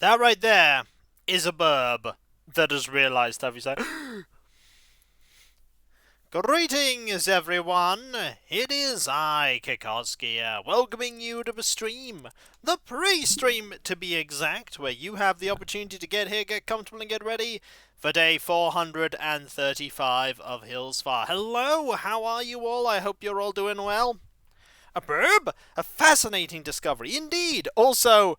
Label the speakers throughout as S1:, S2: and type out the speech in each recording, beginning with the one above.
S1: That right there is a burb that has realised, have you said? Greetings, everyone! It is I, Kikoskia, welcoming you to the stream. The pre-stream, to be exact, where you have the opportunity to get here, get comfortable, and get ready for day 435 of Hillsfar. Hello, how are you all? I hope you're all doing well. A burb? A fascinating discovery, indeed. Also,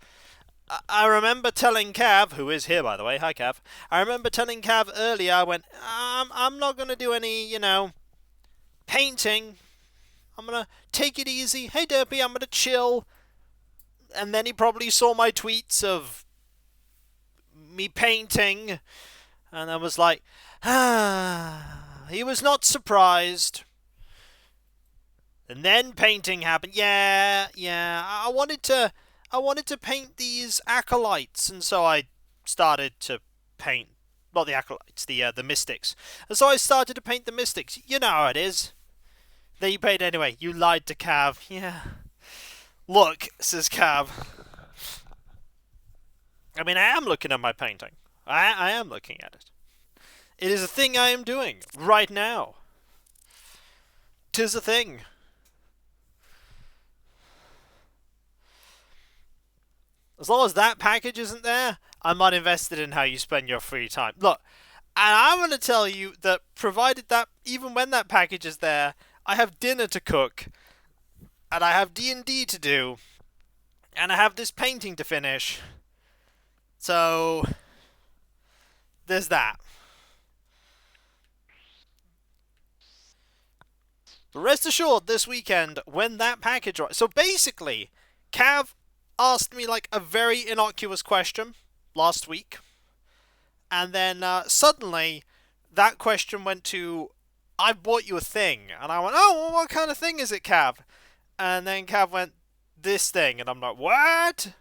S1: I remember telling Cav, who is here by the way, hi Cav, I remember telling Cav earlier, I went, I'm not going to do any, painting. I'm going to take it easy. Hey Derpy, I'm going to chill. And then he probably saw my tweets of me painting, and I was like, he was not surprised. And then painting happened. Yeah, I wanted to paint these acolytes, and so I started to paint. Not the acolytes, the mystics. And so I started to paint the mystics. You know how it is. There you paint anyway. You lied to Cav. Yeah. Look, says Cav. I mean, I am looking at my painting. I am looking at it. It is a thing I am doing right now. 'Tis a thing. As long as that package isn't there, I'm not invested in how you spend your free time. Look, and I'm going to tell you that provided that, even when that package is there, I have dinner to cook, and I have D&D to do, and I have this painting to finish. So, there's that. But rest assured, this weekend, when that package... So basically, Cav asked me like a very innocuous question last week, and then suddenly that question went to, I bought you a thing, and I went, oh, well, what kind of thing is it, Cav? And then Cav went, this thing, and I'm like, what?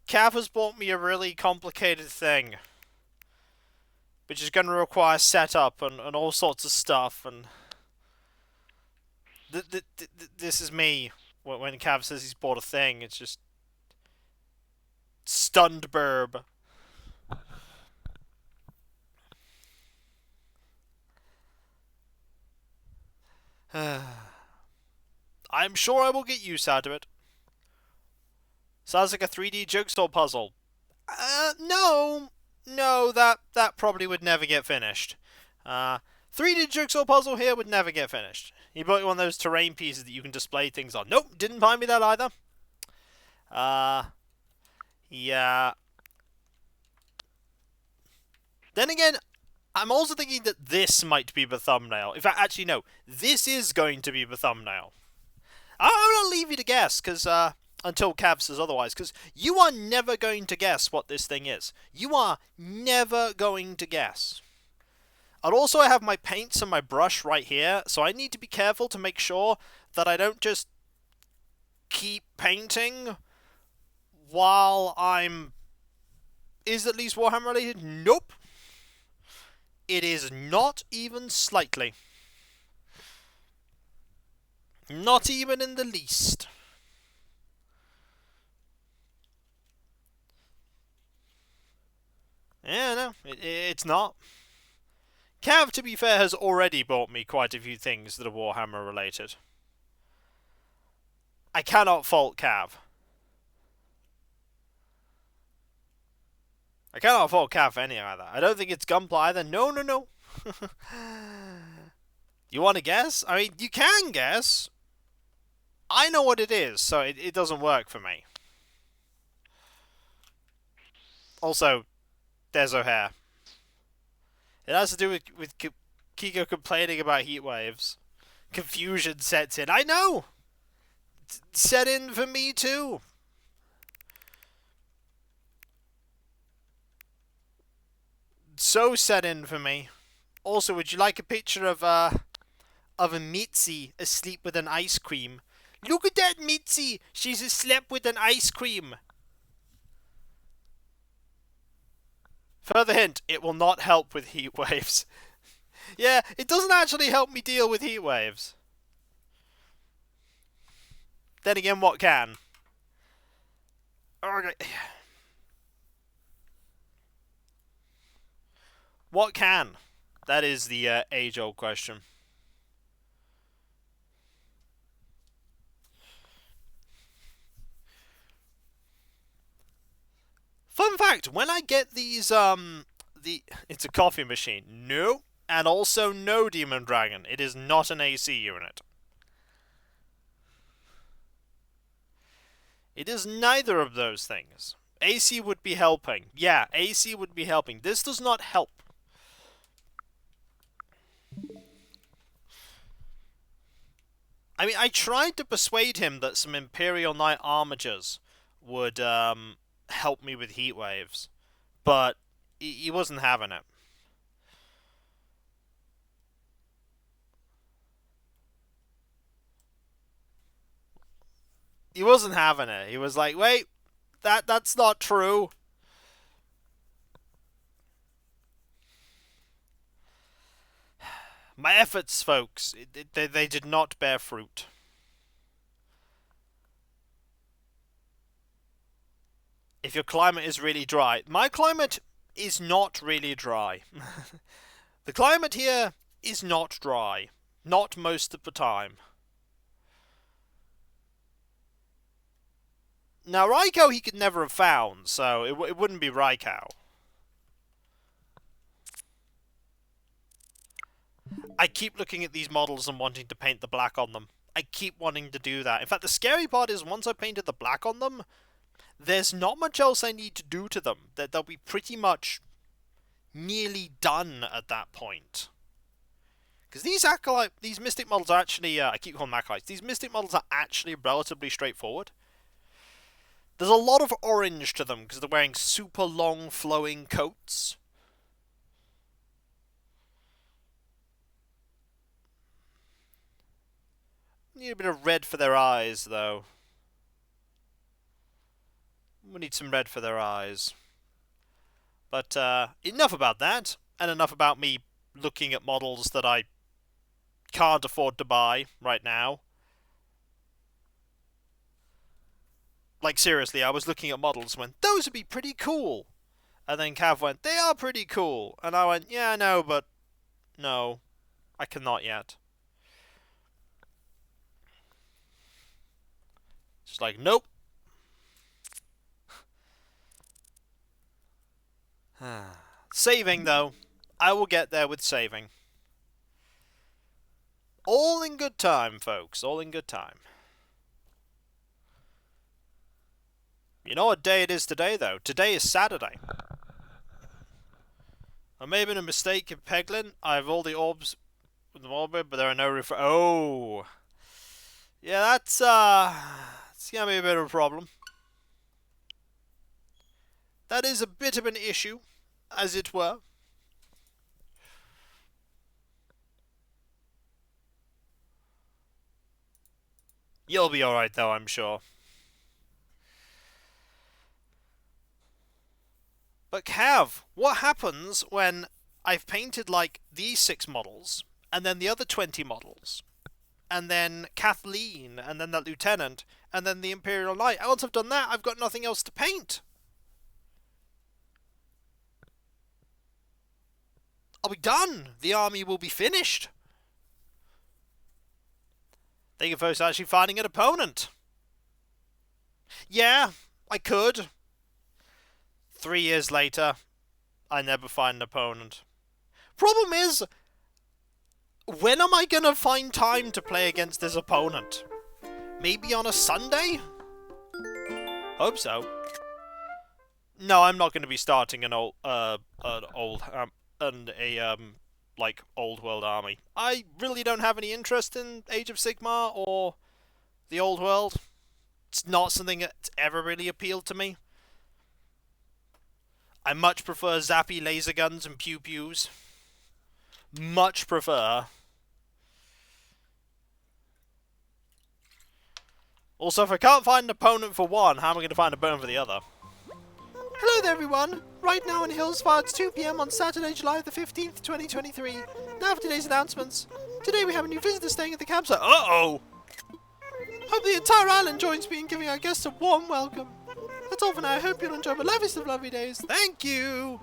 S1: Cav has bought me a really complicated thing, which is going to require setup and all sorts of stuff, and this is me. When Cav says he's bought a thing, it's just stunned burb. I'm sure I will get use out of it. Sounds like a 3D jigsaw puzzle. No, that probably would never get finished. 3D jigsaw puzzle here would never get finished. You bought one of those terrain pieces that you can display things on. Nope, didn't buy me that either. Yeah. Then again, I'm also thinking that this might be the thumbnail. In fact, actually, no. This is going to be the thumbnail. I'm going to leave you to guess, because, until Cav says otherwise, because you are never going to guess what this thing is. You are never going to guess. And also I have my paints and my brush right here, so I need to be careful to make sure that I don't just keep painting while I'm... Is at least Warhammer related? Nope. It is not even slightly. Not even in the least. Yeah, no, it's not. Cav, to be fair, has already bought me quite a few things that are Warhammer related. I cannot fault Cav. I cannot fault Cav for anything like that. I don't think it's Gunpla either. No. You want to guess? I mean, you can guess. I know what it is, so it doesn't work for me. Also, there's O'Hare. It has to do with Kiko complaining about heat waves. Confusion sets in. I know! Set in for me too. So set in for me. Also, would you like a picture of a Mitzi asleep with an ice cream? Look at that Mitzi! She's asleep with an ice cream. Further hint, it will not help with heat waves. Yeah, it doesn't actually help me deal with heat waves. Then again, what can? Okay. What can? That is the age-old question. Fun fact, when I get these, it's a coffee machine. No. And also no Demon Dragon. It is not an AC unit. It is neither of those things. AC would be helping. Yeah, AC would be helping. This does not help. I mean, I tried to persuade him that some Imperial Knight armatures would help me with heat waves, but he wasn't having it. He wasn't having it. He was like, wait, that's not true. My efforts, folks, they did not bear fruit. If your climate is really dry, my climate is not really dry. The climate here is not dry. Not most of the time. Now, Raiko he could never have found, so it wouldn't be Raiko. I keep looking at these models and wanting to paint the black on them. I keep wanting to do that. In fact, the scary part is once I painted the black on them, there's not much else I need to do to them. They'll be pretty much nearly done at that point. Because these Mystic models are actually, I keep calling them Acolytes, these Mystic models are actually relatively straightforward. There's a lot of orange to them because they're wearing super long flowing coats. Need a bit of red for their eyes, though. We need some red for their eyes. But enough about that, and enough about me looking at models that I can't afford to buy right now. Like, seriously, I was looking at models and went, those would be pretty cool. And then Cav went, they are pretty cool. And I went, yeah, I know, but no, I cannot yet. Just like, nope. Saving, though. I will get there with saving. All in good time, folks. All in good time. You know what day it is today, though? Today is Saturday. I may have been a mistake in Peglin. I have all the orbs with the orbit, but there are no Oh! Yeah, that's, it's gonna be a bit of a problem. That is a bit of an issue, as it were. You'll be alright, though, I'm sure. But Cav, what happens when I've painted, like, these 6 models, and then the other 20 models, and then Kathleen, and then that lieutenant, and then the Imperial Knight? Once I've done that, I've got nothing else to paint. I'll be done. The army will be finished. Thank you for actually finding an opponent. Yeah, I could. 3 years later, I never find an opponent. Problem is, when am I gonna find time to play against this opponent? Maybe on a Sunday? Hope so. No, I'm not going to be starting an old world army. I really don't have any interest in Age of Sigmar or the old world. It's not something that's ever really appealed to me. I much prefer zappy laser guns and pew-pews. Much prefer. Also, if I can't find an opponent for one, how am I going to find an opponent for the other? Hello there, everyone. Right now in Hillsfire, it's 2 PM on Saturday, July the 15th, 2023. Now for today's announcements. Today we have a new visitor staying at the campsite. Uh-oh! Hope the entire island joins me in giving our guests a warm welcome. That's all for now. I hope you'll enjoy my loveliest of lovely days. Thank you!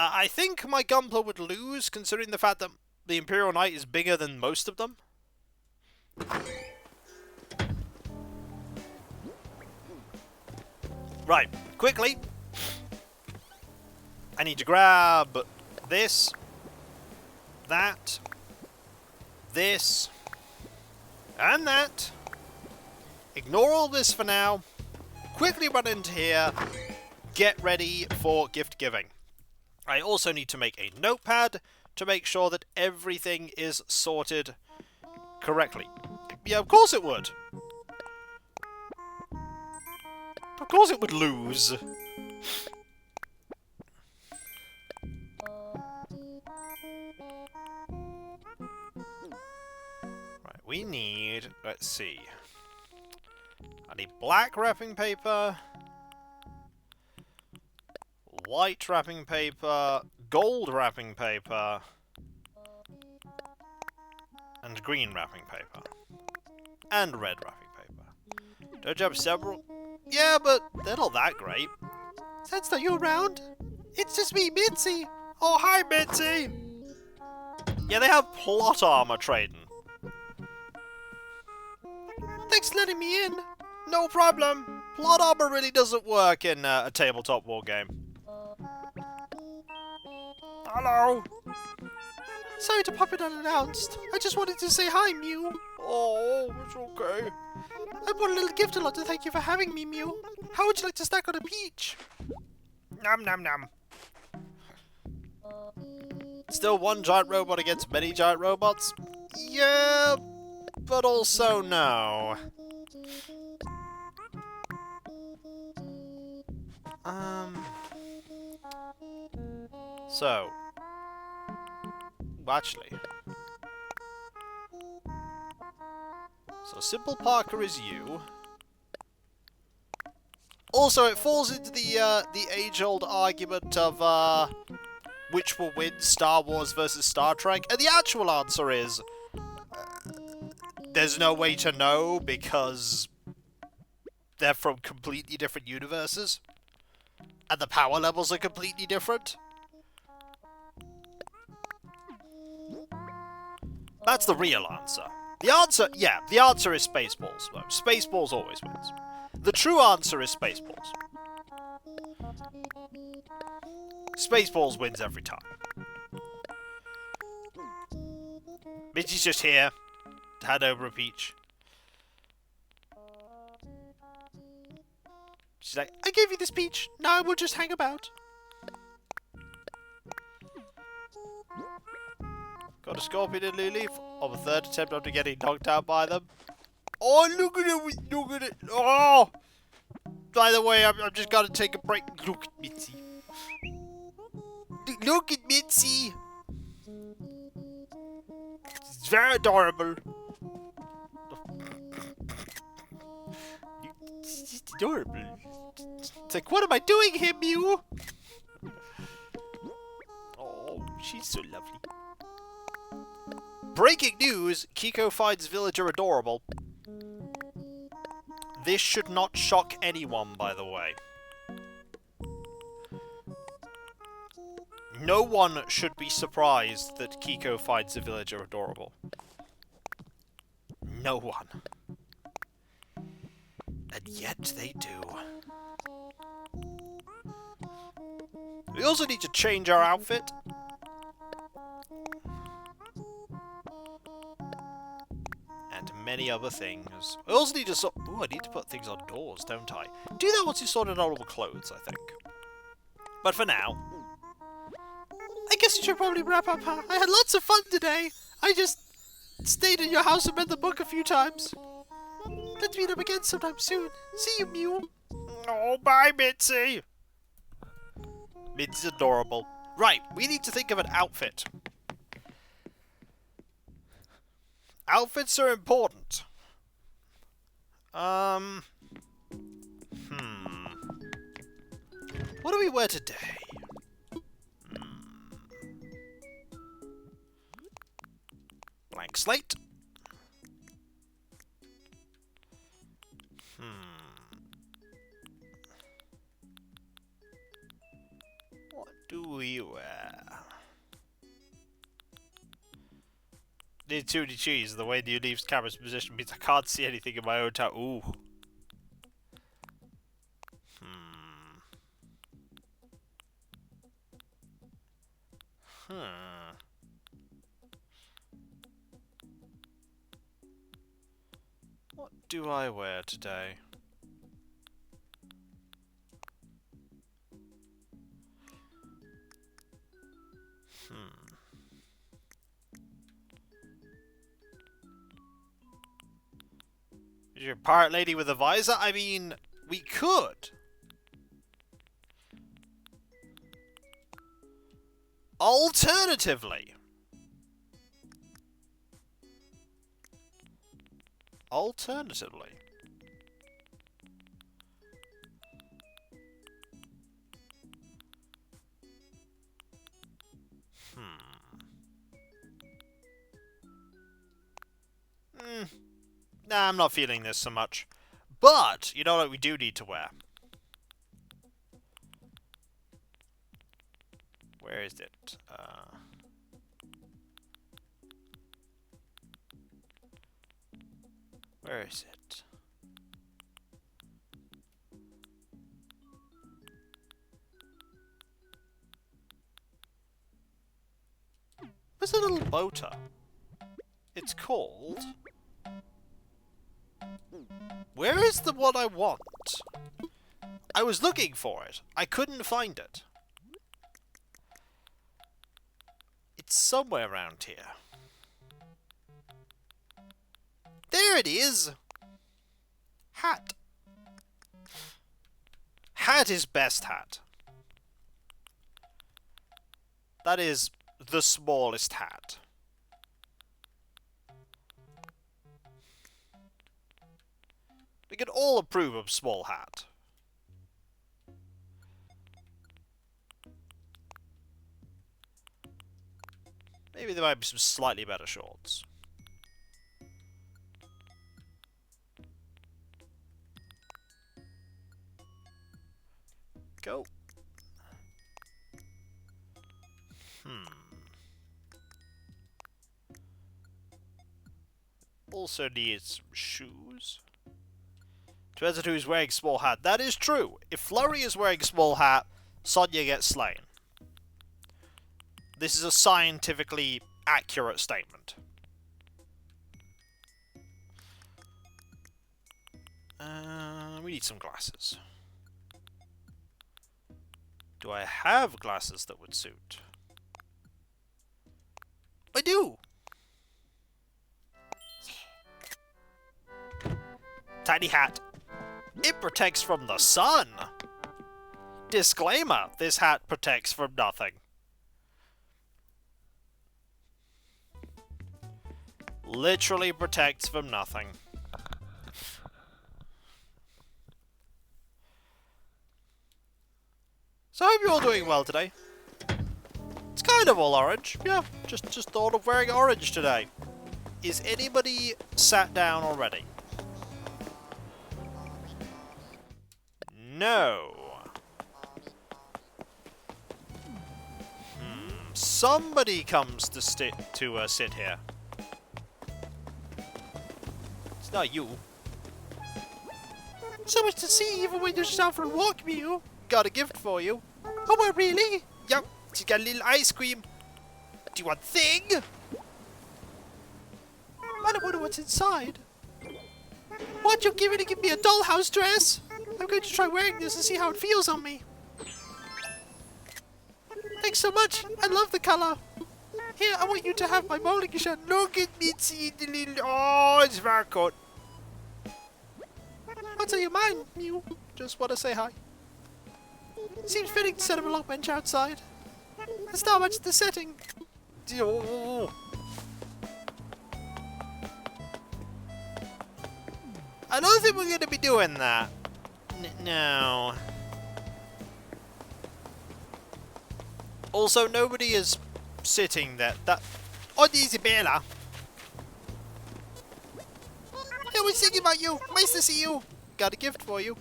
S1: I think my Gunpla would lose, considering the fact that the Imperial Knight is bigger than most of them. Right, quickly. I need to grab this, that, this, and that. Ignore all this for now. Quickly run into here. Get ready for gift giving. I also need to make a notepad to make sure that everything is sorted correctly. Yeah, of course it would. Of course it would lose. Right, we need... Let's see. I need black wrapping paper, white wrapping paper, gold wrapping paper, and green wrapping paper. And red wrapping paper. Don't you have several? Yeah, but they're not that great. Since that you're around, it's just me, Mitzi. Oh, hi, Mitzi. Yeah, they have plot armor trading. Thanks for letting me in. No problem. Plot armor really doesn't work in a tabletop war game. Hello. Sorry to pop it unannounced. I just wanted to say hi, Mew. Oh, it's okay. I bought a little gift a lot to thank you for having me, Mew. How would you like to snack on a peach? Nom nom nom. Still one giant robot against many giant robots? Yeah, but also no. So, actually, so Simple Parker is you. Also, it falls into the age-old argument of which will win, Star Wars versus Star Trek, and the actual answer is there's no way to know because they're from completely different universes, and the power levels are completely different. That's the real answer. The answer, yeah, the answer is Spaceballs. No, Spaceballs always wins. The true answer is Spaceballs. Spaceballs wins every time. Mitzi's just here to hand over a peach. She's like, I gave you this peach, now we'll just hang about. Got a scorpion in Lily on the third attempt after getting knocked out by them. Oh, look at it, look at it. Oh! By the way, I've just got to take a break. Look at Mitzi. Look at Mitzi. It's very adorable. It's adorable. It's like, what am I doing here, Mew? Oh, she's so lovely. Breaking news, Kiko finds villager adorable. This should not shock anyone, by the way. No one should be surprised that Kiko finds a villager adorable. No one. And yet they do. We also need to change our outfit. And many other things. I also need to I need to put things on doors, don't I? Do that once you sorted out all the clothes, I think. But for now, I guess you should probably wrap up, huh? I had lots of fun today. I just stayed in your house and read the book a few times. Let's meet up again sometime soon. See you, Mew. Oh, bye, Mitzi. Mitzi's adorable. Right, we need to think of an outfit. Outfits are important. What do we wear today? Blank slate. What do we wear? Need 2D cheese. The way you leave camera's position means I can't see anything in my own town. Ooh. What do I wear today? Is your pirate lady with a visor? I mean, we could. Alternatively. Nah, I'm not feeling this so much. But, you know what we do need to wear? Where is it? Where is it? There's a little boater. It's called... Where is the one I want? I was looking for it. I couldn't find it. It's somewhere around here. There it is! Hat. Hat is best hat. That is the smallest hat. We can all approve of small hat. Maybe there might be some slightly better shorts. Go. Also needs some shoes. Depends on who's wearing small hat. That is true. If Flurry is wearing small hat, Sonia gets slain. This is a scientifically accurate statement. We need some glasses. Do I have glasses that would suit? I do! Tiny hat. It protects from the sun! Disclaimer, this hat protects from nothing. Literally protects from nothing. So I hope you're all doing well today. It's kind of all orange. Yeah, just thought of wearing orange today. Is anybody sat down already? No. Somebody comes to sit here. It's not you. So much to see even when you're just out for a walk, Mew. Got a gift for you. Oh, well, really? Yep, she's got a little ice cream. Do you want thing? I don't wonder what's inside. What, you're giving to give me a dollhouse dress? I'm going to try wearing this and see how it feels on me. Thanks so much. I love the color. Here, I want you to have my bowling shirt. Look at me, see the little... Oh, it's very good. What's on your mind, Mew? Just want to say hi. Seems fitting to set up a lock bench outside. There's not much the setting. Oh. I don't think we're going to be doing that. No. Also, nobody is sitting there. Oh, Isabella. I was thinking about you. Nice to see you. Got a gift for you.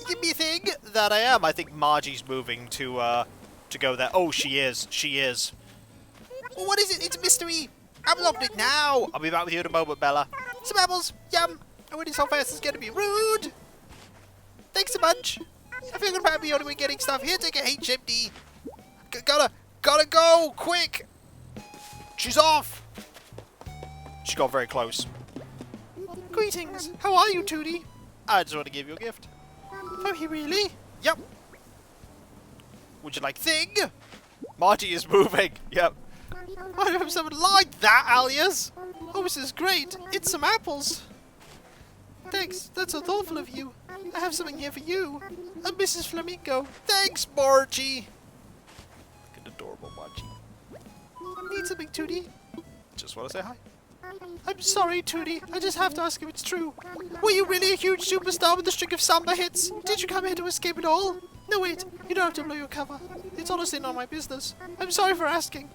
S1: Give me a thing. That I am. I think Margie's moving to to go there. Oh, she is. She is. Well, what is it? It's a mystery. I'm opening it now. I'll be back with you in a moment, Bella. Some apples. Yum. I went so fast it's going to be rude. Thanks a bunch. I feel good about me only getting stuff. Here, take a HMD. Gotta go. Quick. She's off. She got very close. Greetings. How are you, Tootie? I just want to give you a gift. Oh, he really? Yep. Would you like thing? Marty is moving. Yep. I hope someone liked that, Alias. Oh, this is great. It's some apples. Thanks. That's so thoughtful of you. I have something here for you. A Mrs. Flamingo. Thanks, Margie. Look at adorable Margie. Need something, Tootie? Just want to say hi. I'm sorry, Tootie. I just have to ask if it's true. Were you really a huge superstar with a string of samba hits? Did you come here to escape it all? No, wait. You don't have to blow your cover. It's honestly not my business. I'm sorry for asking.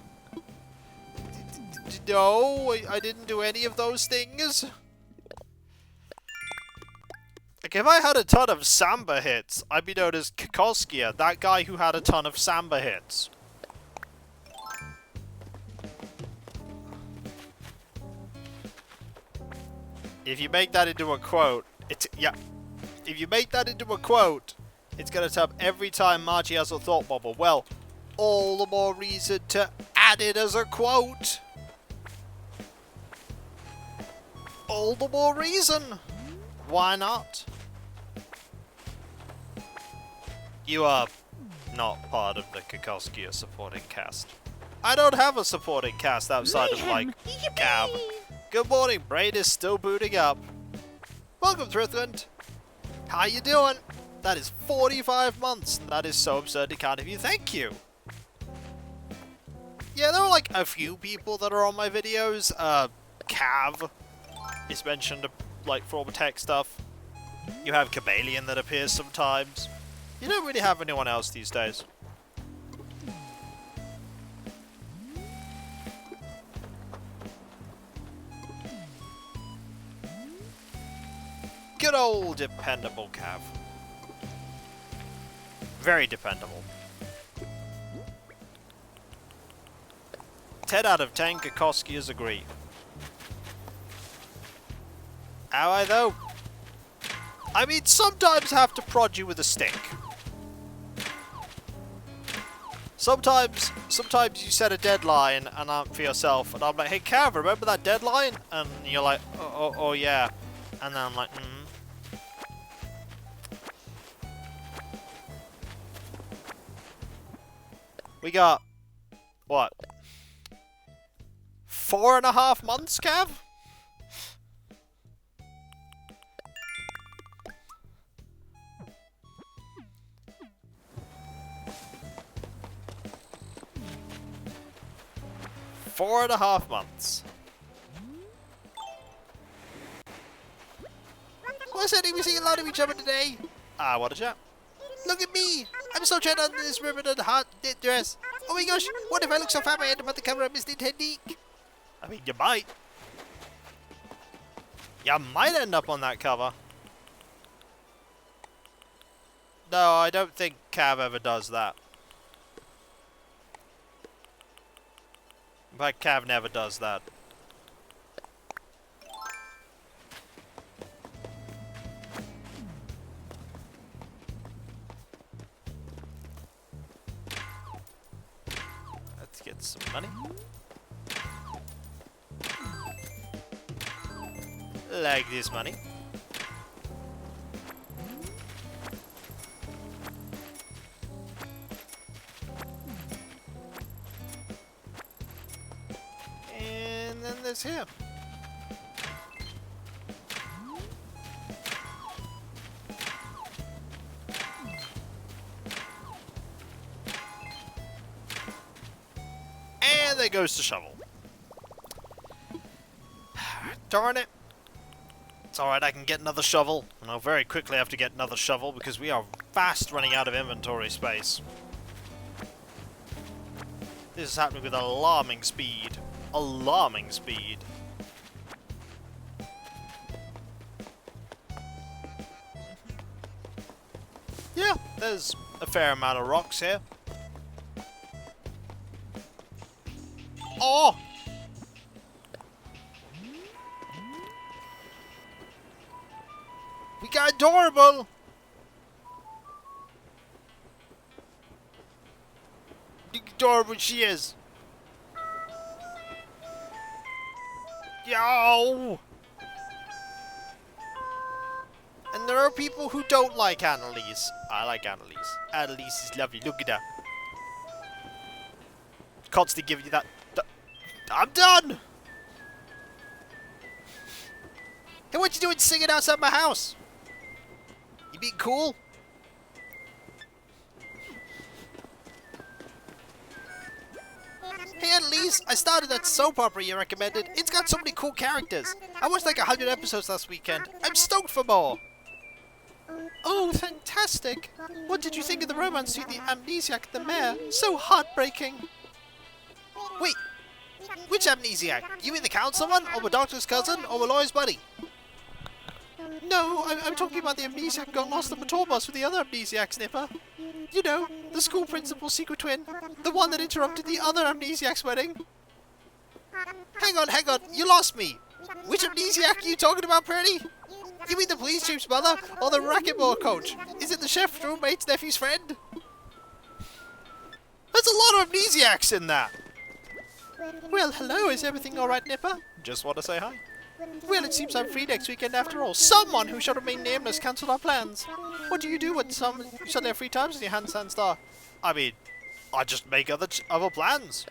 S1: No, I didn't do any of those things. Like, if I had a ton of samba hits, I'd be known as Kikoskia, that guy who had a ton of samba hits. If you make that into a quote, if you make that into a quote, it's gonna tell every time Margie has a thought bubble. Well, all the more reason to add it as a quote. All the more reason. Why not? You are not part of the Kikoskia supporting cast. I don't have a supporting cast outside of, like, Cab. Good morning, Braid is still booting up. Welcome, Thrithland. How you doing? That is 45 months. That is so absurdly kind of you. Thank you. Yeah, there are like a few people that are on my videos. Cav is mentioned, like, for all the tech stuff. You have Cabalion that appears sometimes. You don't really have anyone else these days. Good old dependable Cav. Very dependable. 10 out of 10 Kikoskias agree. Am I though? I mean, sometimes I have to prod you with a stick. Sometimes you set a deadline and for yourself, and I'm like, hey Cav, remember that deadline? And you're like, oh yeah. And then I'm like, We got, what? 4.5 months, Cav? Four and a half months. What's that? We see a lot of each other today. Ah, what a chat. Look at me! I'm so turned on this ribbon and hot knit dress. Oh my gosh, what if I look so fat I end up on the cover of Miss Technique? I mean, you might. You might end up on that cover. No, I don't think Cav ever does that. In fact, Cav never does that. Let's get some money. Like this money. And then this here. And there goes the shovel. Darn it. It's alright, I can get another shovel. And I'll very quickly have to get another shovel because we are fast running out of inventory space. This is happening with alarming speed. Alarming speed. Yeah, there's a fair amount of rocks here. Oh! We got adorable! Look how adorable she is! Yo! And there are people who don't like Annalise. I like Annalise. Annalise is lovely. Look at her. Constantly giving you that... I'm done! Hey, what you doing singing outside my house? You being cool? Hey Annalise, I started that soap opera you recommended. It's got so many cool characters. I watched like 100 episodes last weekend. I'm stoked for more. Oh, fantastic. What did you think of the romance between the amnesiac and the mayor? So heartbreaking. Wait, which amnesiac? You mean the councilman, or the doctor's cousin, or the lawyer's buddy? No, I'm talking about the amnesiac who got lost on the tour bus with the other amnesiacs, Nipper. You know, the school principal's secret twin. The one that interrupted the other amnesiac's wedding. Hang on, you lost me. Which amnesiac are you talking about, Pretty? You mean the police chief's mother, or the racquetball coach? Is it the chef's roommate's nephew's friend? There's a lot of amnesiacs in that. Well, hello, is everything alright, Nipper? Just want to say hi. Well, it seems I'm free next weekend after all. Someone who shall remain nameless cancelled our plans. What do you do when you suddenly have free times in your handstand star? I mean, I just make other plans.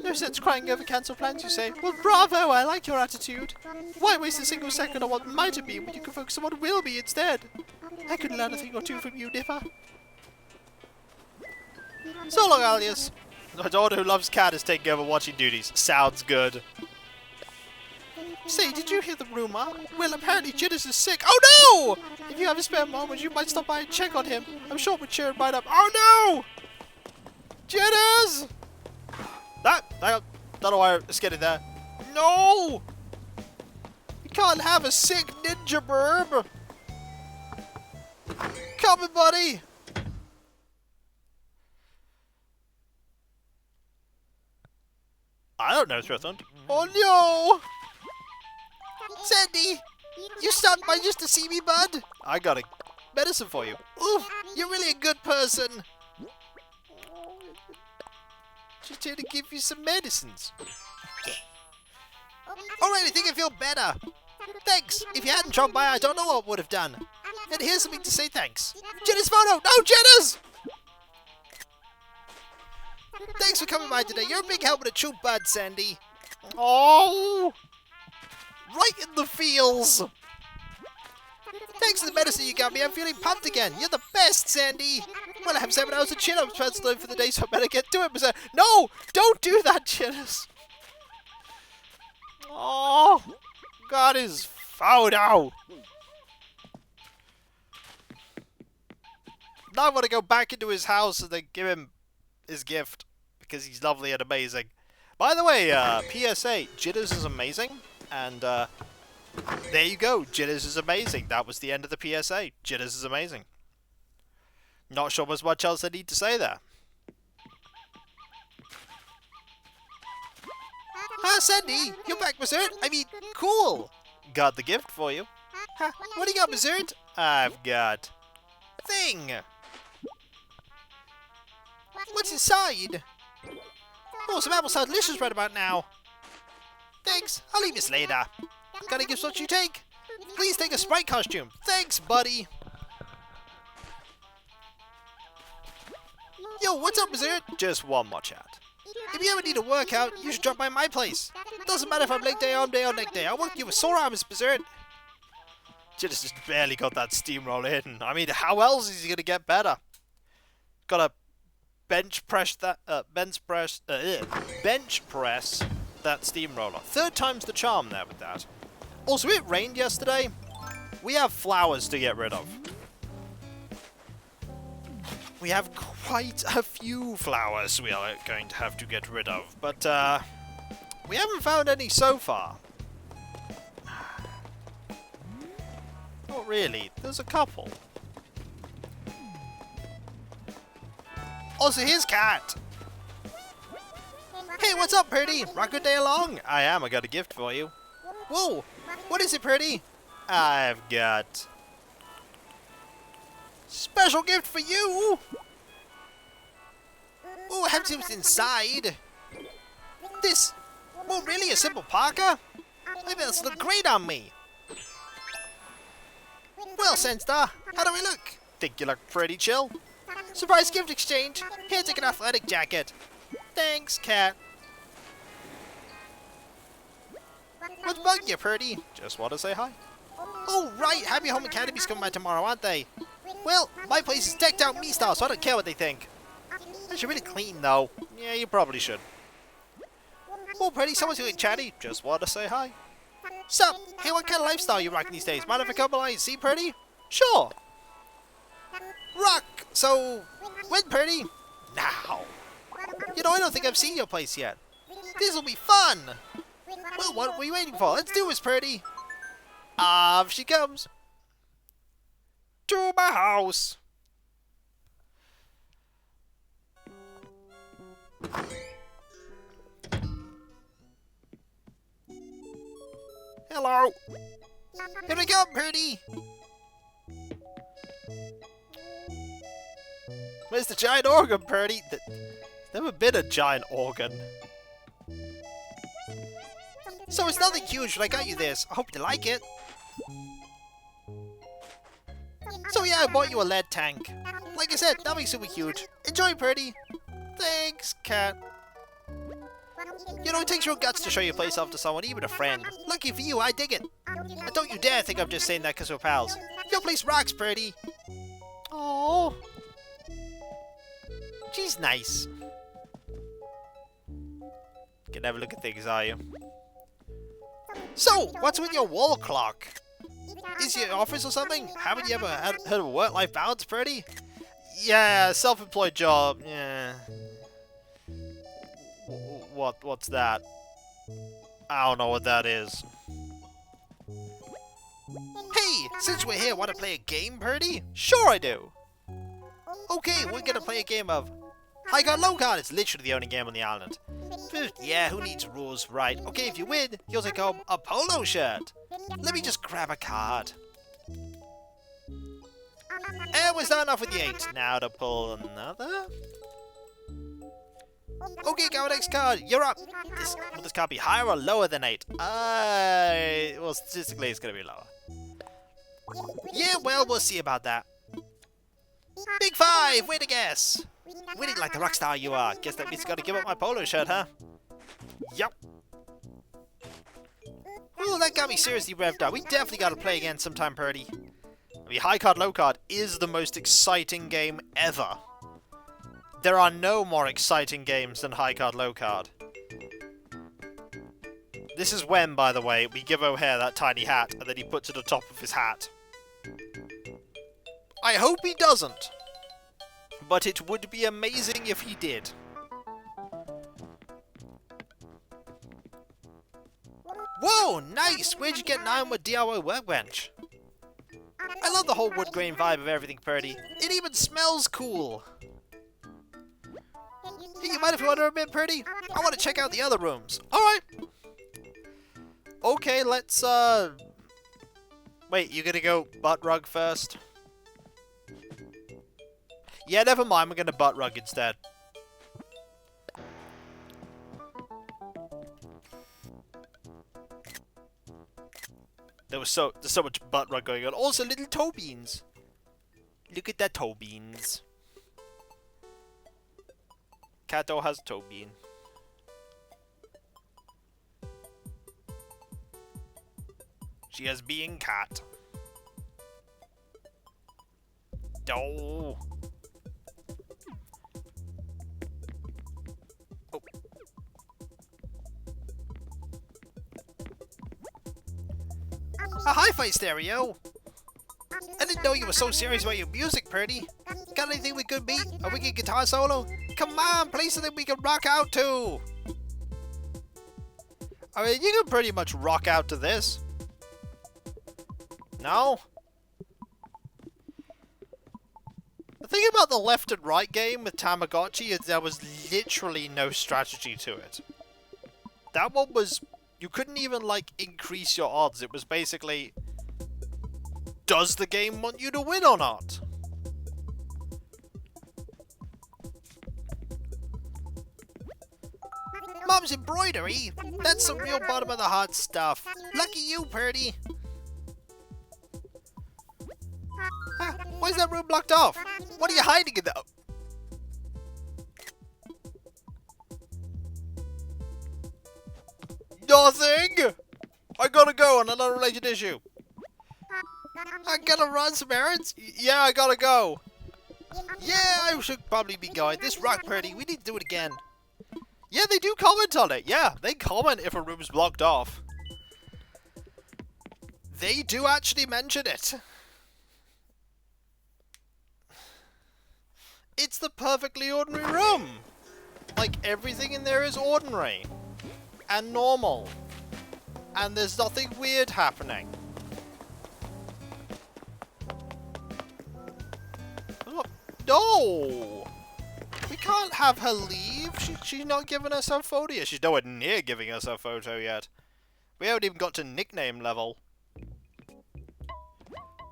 S1: No sense crying over cancelled plans, you say. Well, bravo, I like your attitude. Why waste a single second on what might have been when you can focus on what will be instead? I could learn a thing or two from you, Nipper. So long, Alias. My daughter who loves cat is taking over watching duties. Sounds good. Say, did you hear the rumour? Well, apparently Jitters is sick. Oh no! If you have a spare moment, you might stop by and check on him. I'm sure we'll cheer him right up. Oh no! Jitters! I don't know why it's getting there. No! You can't have a sick ninja burb! Come on, buddy! I don't know, Threathund. Oh no! Sandy! You stopped by just to see me, bud? I got a medicine for you. Oof! You're really a good person! Just here to give you some medicines. Alright, I think I feel better. Thanks! If you hadn't dropped by, I don't know what I would have done. And here's something to say thanks. Jenna's photo! No, Jenna's! Thanks for coming by today. You're a big help with a true bud, Sandy. Oh! Right in the feels! Thanks to the medicine you got me, I'm feeling pumped again. You're the best, Sandy! Well, I have 7 hours of chin-ups penciled in for the day, so I better get to it. No! Don't do that, Chinnis! Oh! God is foul now! Now I want to go back into his house and then give him his gift, because he's lovely and amazing. By the way, PSA, Jitters is amazing, and there you go, Jitters is amazing. That was the end of the PSA. Jitters is amazing. Not sure there's much else I need to say there. Ah, Sandy, you're back, Mazert. I mean, cool. Got the gift for you. Huh, what do you got, Mazert? I've got... thing. What's inside? Oh, some apples sound delicious right about now. Thanks, I'll eat this later. Gotta give what you take. Please take a Sprite costume. Thanks, buddy. Yo, what's up, Mazert? Just one more chat. If you ever need a workout, you should drop by my place. Doesn't matter if I'm leg day, arm day, or neck day. I'll work you with sore arms, Mazert. Just barely got that steamroll in. I mean, how else is he gonna get better? Gotta bench press that steamroller. 3rd time's the charm there with that. Also, it rained yesterday. We have flowers to get rid of. We have quite a few flowers we are going to have to get rid of, but we haven't found any so far. Not really. There's a couple. Also, his cat. Hey, what's up, Purdy? Rock good day along? I am. I got a gift for you. Whoa! What is it, Purdy? I've got... special gift for you! Ooh, I have to see what's inside. This... well, really? A simple parka? I bet this look great on me. Well, Senstar, how do I look? Think you look pretty chill. Surprise gift exchange. Here, take an athletic jacket. Thanks, cat. What's bugging you, Purdy? Just want to say hi. Oh, right. Happy Home Academy's coming by tomorrow, aren't they? Well, my place is decked out me-style, so I don't care what they think. I should really clean, though. Yeah, you probably should. Oh, Purdy, someone's feeling chatty. Just want to say hi. Sup? Hey, what kind of lifestyle are you rocking these days? Mind if I come by and see, Purdy? Sure. Rock. So, when, Purdy? Now. You know, I don't think I've seen your place yet. This'll be fun. Well, what are we waiting for? Let's do this, Purdy. Off she comes. To my house. Hello. Here we go, Purdy. Where's the giant organ, Purdy? There's never been a giant organ. So it's nothing huge, but I got you this. I hope you like it. So yeah, I bought you a lead tank. Like I said, nothing super huge. Enjoy, Purdy. Thanks, cat. You know, it takes your guts to show your place off to someone, even a friend. Lucky for you, I dig it. And don't you dare think I'm just saying that because we're pals. Your place rocks, Purdy. Oh, she's nice. Can never look at things, are you? So, what's with your wall clock? Is your office or something? Haven't you ever heard of work-life balance, Purdy? Yeah, self-employed job. Yeah. What's that? I don't know what that is. Hey, since we're here, want to play a game, Purdy? Sure I do. Okay, we're gonna play a game of High Card, Low Card. It's literally the only game on the island. Yeah, who needs rules, right? Okay, if you win, you'll take home a polo shirt. Let me just grab a card. And we're starting off with the 8. Now to pull another. Okay, go next card. You're up. Will this card be higher or lower than 8? Well, statistically, it's going to be lower. Yeah, well, we'll see about that. Big 5, way to guess. Winning like the rock star you are. Guess that means you got to give up my polo shirt, huh? Yup. Ooh, that got me seriously revved up. We definitely got to play again sometime, Purdy. I mean, High Card, Low Card is the most exciting game ever. There are no more exciting games than High Card, Low Card. This is when, by the way, we give O'Hare that tiny hat, and then he puts it on top of his hat. I hope he doesn't. But it would be amazing if he did. Whoa, nice! Where'd you get an ironwood DIY workbench? I love the whole wood grain vibe of everything, Purdy. It even smells cool. Hey, you mind if you wander a bit, Purdy? I want to check out the other rooms. Alright. Okay, let's, wait, you gonna go butt rug first? Yeah, never mind, we're gonna butt rug instead. There's so much butt rug going on. Also, little toe beans. Look at that toe beans. Kato has toe bean. She has being cat. Oh. Oh. A hi-fi stereo. I didn't know you were so serious about your music, Purdy. Got anything with good beat? A wicked guitar solo? Come on, play something we can rock out to! I mean, you can pretty much rock out to this. No? The thing about the left and right game with Tamagotchi is there was literally no strategy to it. That one was... You couldn't even, like, increase your odds. It was basically... Does the game want you to win or not? Mom's embroidery? That's some real bottom of the heart stuff. Lucky you, Purdy. Why is that room blocked off? What are you hiding in there? Nothing! I gotta go on an unrelated issue. I gotta run some errands? Yeah, I gotta go. Yeah, I should probably be going. This rock party, we need to do it again. Yeah, they do comment on it. Yeah, they comment if a room's blocked off. They do actually mention it. It's the perfectly ordinary room. Like, everything in there is ordinary. And normal. And there's nothing weird happening. No! We can't have her leave. She's not giving us her photo yet. She's nowhere near giving us her photo yet. We haven't even got to nickname level.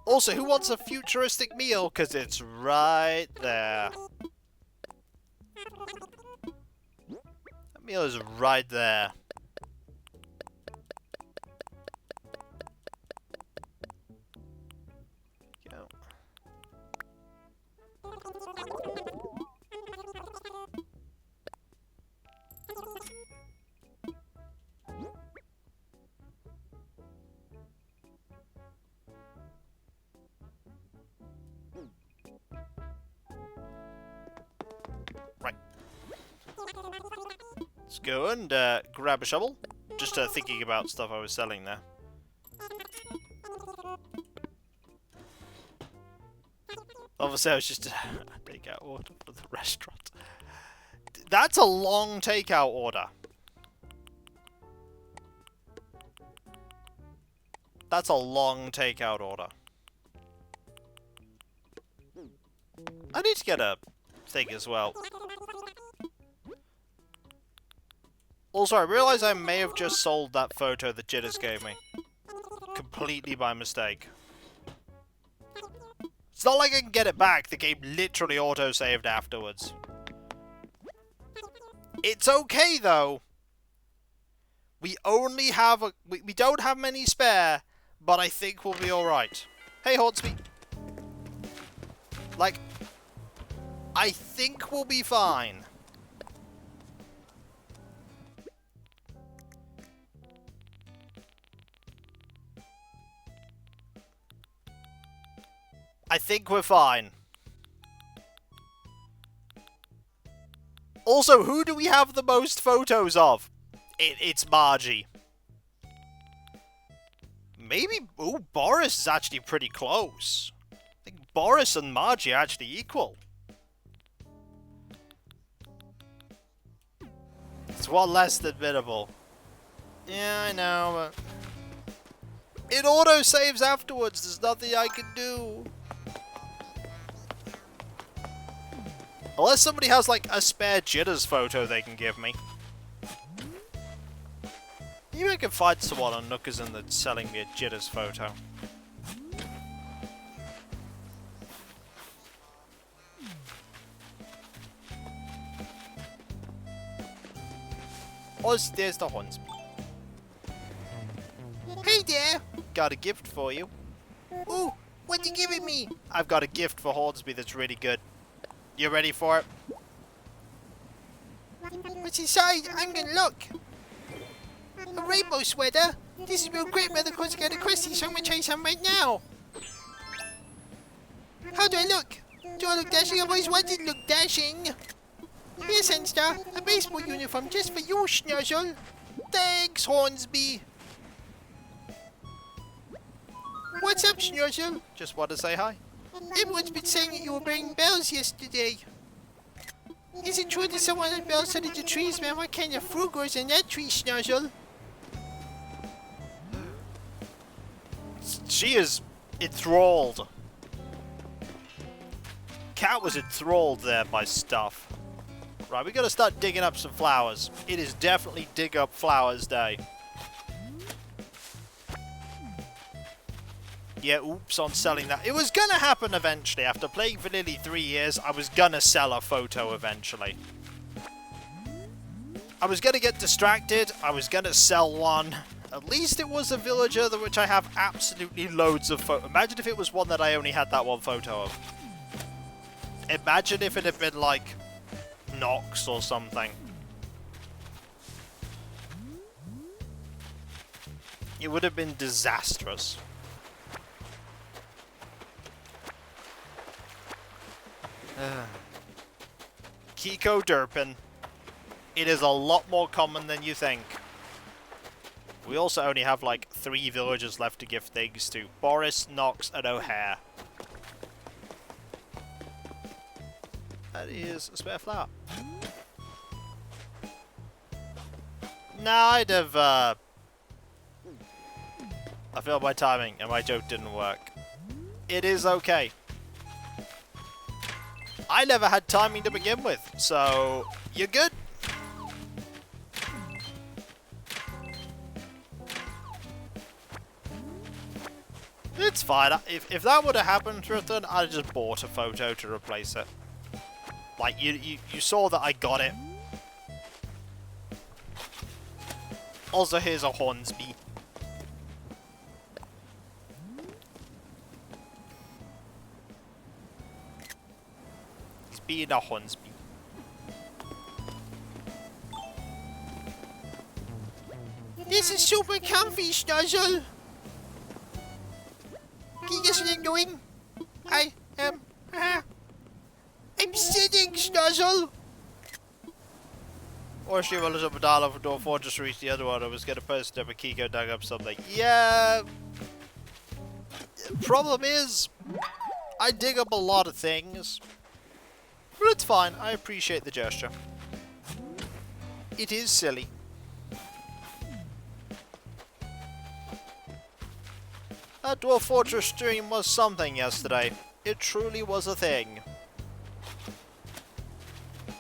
S1: Also, who wants a futuristic meal? Because it's right there. That meal is right there. Go. Right. Let's go and grab a shovel. Just thinking about stuff I was selling there. Obviously, I was just a takeout order for the restaurant. That's a long takeout order. That's a long takeout order. I need to get a thing as well. Also, I realize I may have just sold that photo that Jitters gave me. Completely by mistake. It's not like I can get it back. The game literally auto-saved afterwards. It's okay, though. We only have a... We don't have many spare, but I think we'll be alright. Hey, Hornsby. Like, I think we'll be fine. I think we're fine. Also, who do we have the most photos of? It's Margie. Maybe... Ooh, Boris is actually pretty close. I think Boris and Margie are actually equal. It's one less than minimal. Yeah, I know, but... It auto-saves afterwards. There's nothing I can do. Unless somebody has, like, a spare Jitters photo they can give me. Maybe I can find someone on Nookerson that's selling me a Jitters photo. Oh, there's the Hornsby. Hey there! Got a gift for you. Ooh, what you giving me? I've got a gift for Hornsby that's really good. You ready for it? What's inside? I'm gonna look. A rainbow sweater? This is real great, Mother Kikoskia and Krusty, so I'm gonna try some right now. How do I look? Do I look dashing? I've always wanted to look dashing. Here, Sunstar, a baseball uniform just for you, Schnuzzle. Thanks, Hornsby. What's up, Schnuzzle? Just want to say hi. Everyone's been saying that you were wearing bells yesterday. Is it true that someone had bells under the trees, man? What kind of fruit grows in that tree, Schnuzzle? She is enthralled. Cat was enthralled there by stuff. Right, we gotta start digging up some flowers. It is definitely dig up flowers day. Yeah, oops on selling that. It was gonna happen eventually. After playing for nearly 3 years, I was gonna sell a photo eventually. I was gonna get distracted. I was gonna sell one. At least it was a villager which I have absolutely loads of photos. Imagine if it was one that I only had that one photo of. Imagine if it had been like Nox or something. It would have been disastrous. Kiko Derpin. It is a lot more common than you think. We also only have like 3 villagers left to give things to. Boris, Nox, and O'Hare. That is a spare flower. Nah, I'd have, I failed my timing and my joke didn't work. It is okay. I never had timing to begin with, so you're good. It's fine. If that would have happened, Tristan, I'd have just bought a photo to replace it. Like, you saw that I got it. Also, here's a Hornsby. He's being a Hornsby. This is super comfy, Snuzzle. Can you guess what I'm doing? I'm sitting, Snuzzle! Or she will up a dollar for Dwarf Fortress to reach the other one. I was gonna post up a Kiko dug up something. Yeah. Problem is, I dig up a lot of things. But it's fine. I appreciate the gesture. It is silly. That Dwarf Fortress stream was something yesterday. It truly was a thing.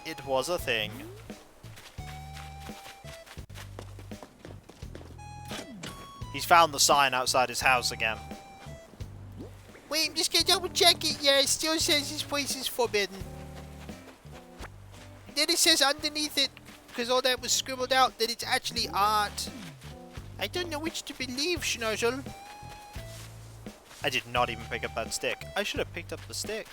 S1: It was a thing. He's found the sign outside his house again. Wait, I'm just gonna double check it. Yeah, it still says this place is forbidden. Then it says underneath it, because all that was scribbled out, that it's actually art. I don't know which to believe, Schnozzle. I did not even pick up that stick. I should have picked up the stick.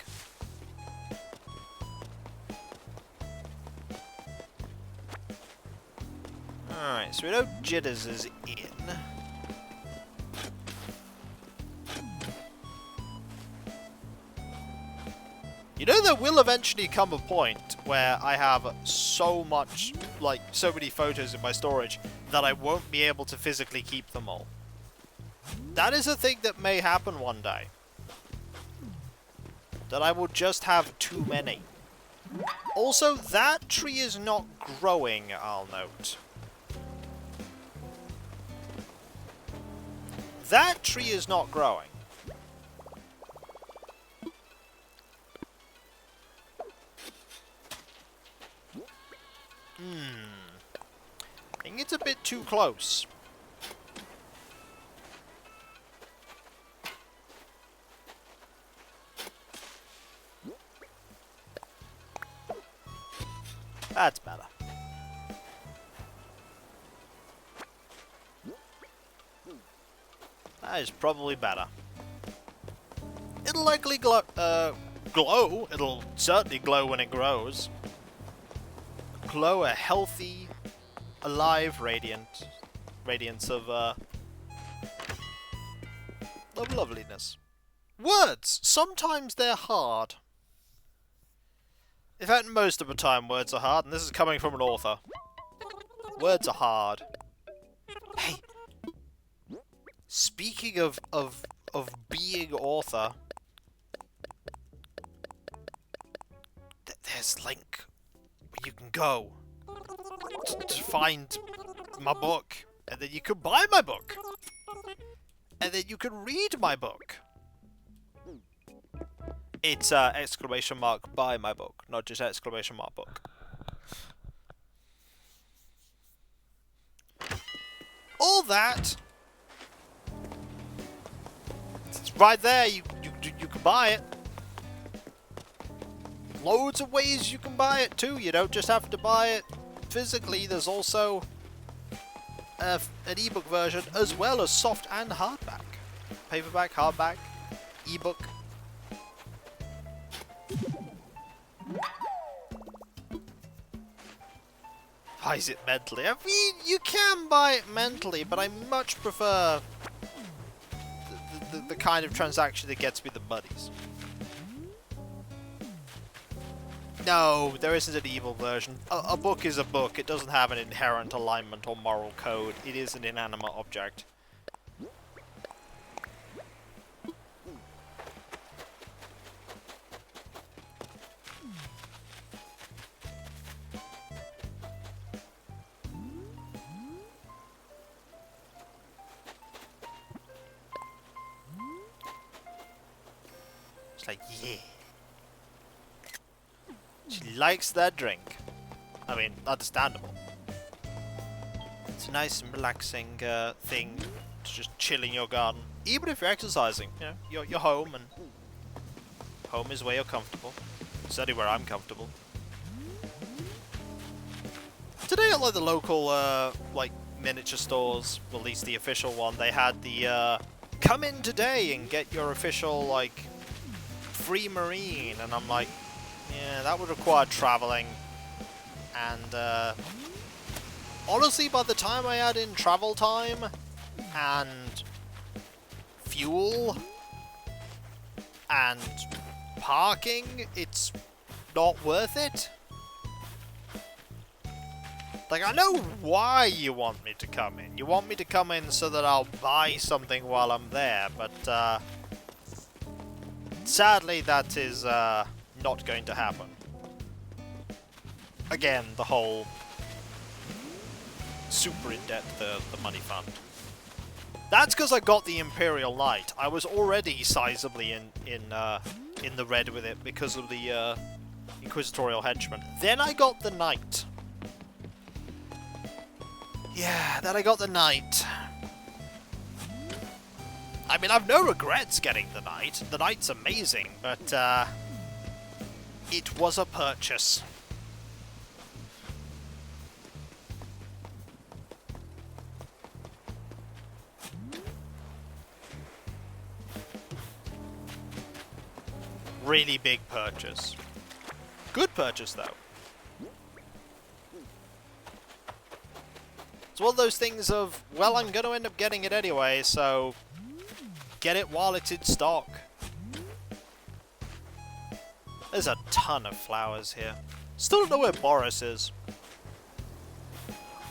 S1: Alright, so we know Jitters is in. You know, there will eventually come a point where I have so much, like, so many photos in my storage that I won't be able to physically keep them all. That is a thing that may happen one day. That I will just have too many. Also, that tree is not growing, I'll note. That tree is not growing. I think it's a bit too close. That's better. That is probably better. It'll likely glow. It'll certainly glow when it grows. Glow a healthy, alive radiance of loveliness. Words! Sometimes they're hard. In fact, most of the time words are hard, and this is coming from an author. Words are hard. Hey! Speaking of being author, there's link where you can go to find my book, and then you can buy my book, and then you can read my book. It's exclamation mark buy my book, not just exclamation mark book. that. It's right there. You can buy it. Loads of ways you can buy it too. You don't just have to buy it physically. There's also an ebook version as well as soft and hardback. Paperback, hardback, ebook. Buys it mentally. I mean, you can buy it mentally, but I much prefer the kind of transaction that gets me the monies. No, there isn't an evil version. A book is a book. It doesn't have an inherent alignment or moral code. It is an inanimate object. It's like, yeah. She likes that drink. I mean, understandable. It's a nice and relaxing thing to just chill in your garden. Even if you're exercising, you know, you're home, and home is where you're comfortable. Certainly where I'm comfortable. Today at like the local like miniature stores, well, at least the official one, they had the come in today and get your official like free marine, and I'm like, yeah, that would require traveling, and honestly, by the time I add in travel time and fuel and parking, it's not worth it. Like, I know why you want me to come in. You want me to come in so that I'll buy something while I'm there, but sadly that is not going to happen. Again, the whole super in debt, the money fund. That's because I got the Imperial Knight. I was already sizably in the red with it because of the Inquisitorial Henchman. Then I got the Knight. Yeah, then I got the Knight. I mean, I've no regrets getting the Knight. The Knight's amazing, but it was a purchase. Really big purchase. Good purchase, though. It's one of those things of, well, I'm going to end up getting it anyway, so get it while it's in stock. There's a ton of flowers here. Still don't know where Boris is.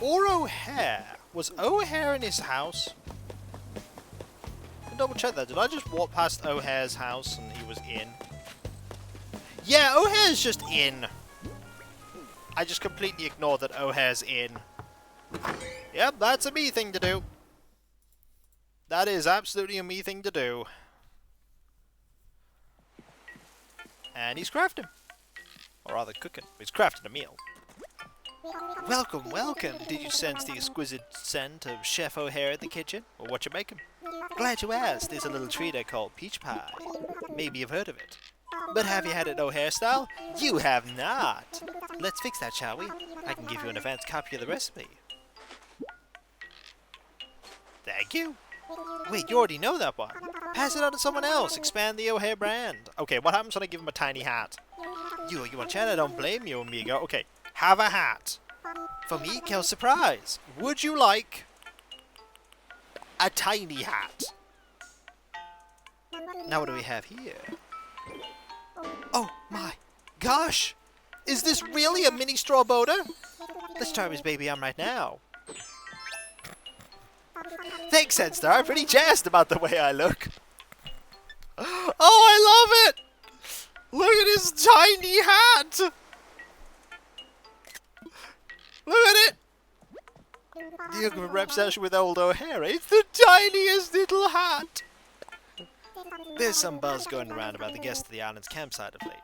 S1: Or O'Hare. Was O'Hare in his house? I'll double check that. Did I just walk past O'Hare's house and he was in? Yeah, O'Hare's just in. I just completely ignored that O'Hare's in. Yep, that's a me thing to do. That is absolutely a me thing to do. And he's crafting. Or rather cooking. He's crafting a meal. Welcome, welcome. Did you sense the exquisite scent of Chef O'Hare in the kitchen? Or what you making? Glad you asked. There's a little treat I call peach pie. Maybe you've heard of it. But have you had it O'Hare style? You have not. Let's fix that, shall we? I can give you an advanced copy of the recipe. Thank you. Wait, you already know that one. Pass it on to someone else. Expand the O'Hare brand. Okay, what happens when I give him a tiny hat? You want chat? I don't blame you, amigo. Okay, have a hat. For me, kill surprise. Would you like a tiny hat? Now what do we have here? Oh my gosh! Is this really a mini straw boater? Let's try his baby on right now. Thanks, Headstar. I'm pretty jazzed about the way I look. Oh, I love it! Look at his tiny hat! Look at it! You can representation with old O'Hare. It's the tiniest little hat! There's some buzz going around about the guests of the island's campsite of late.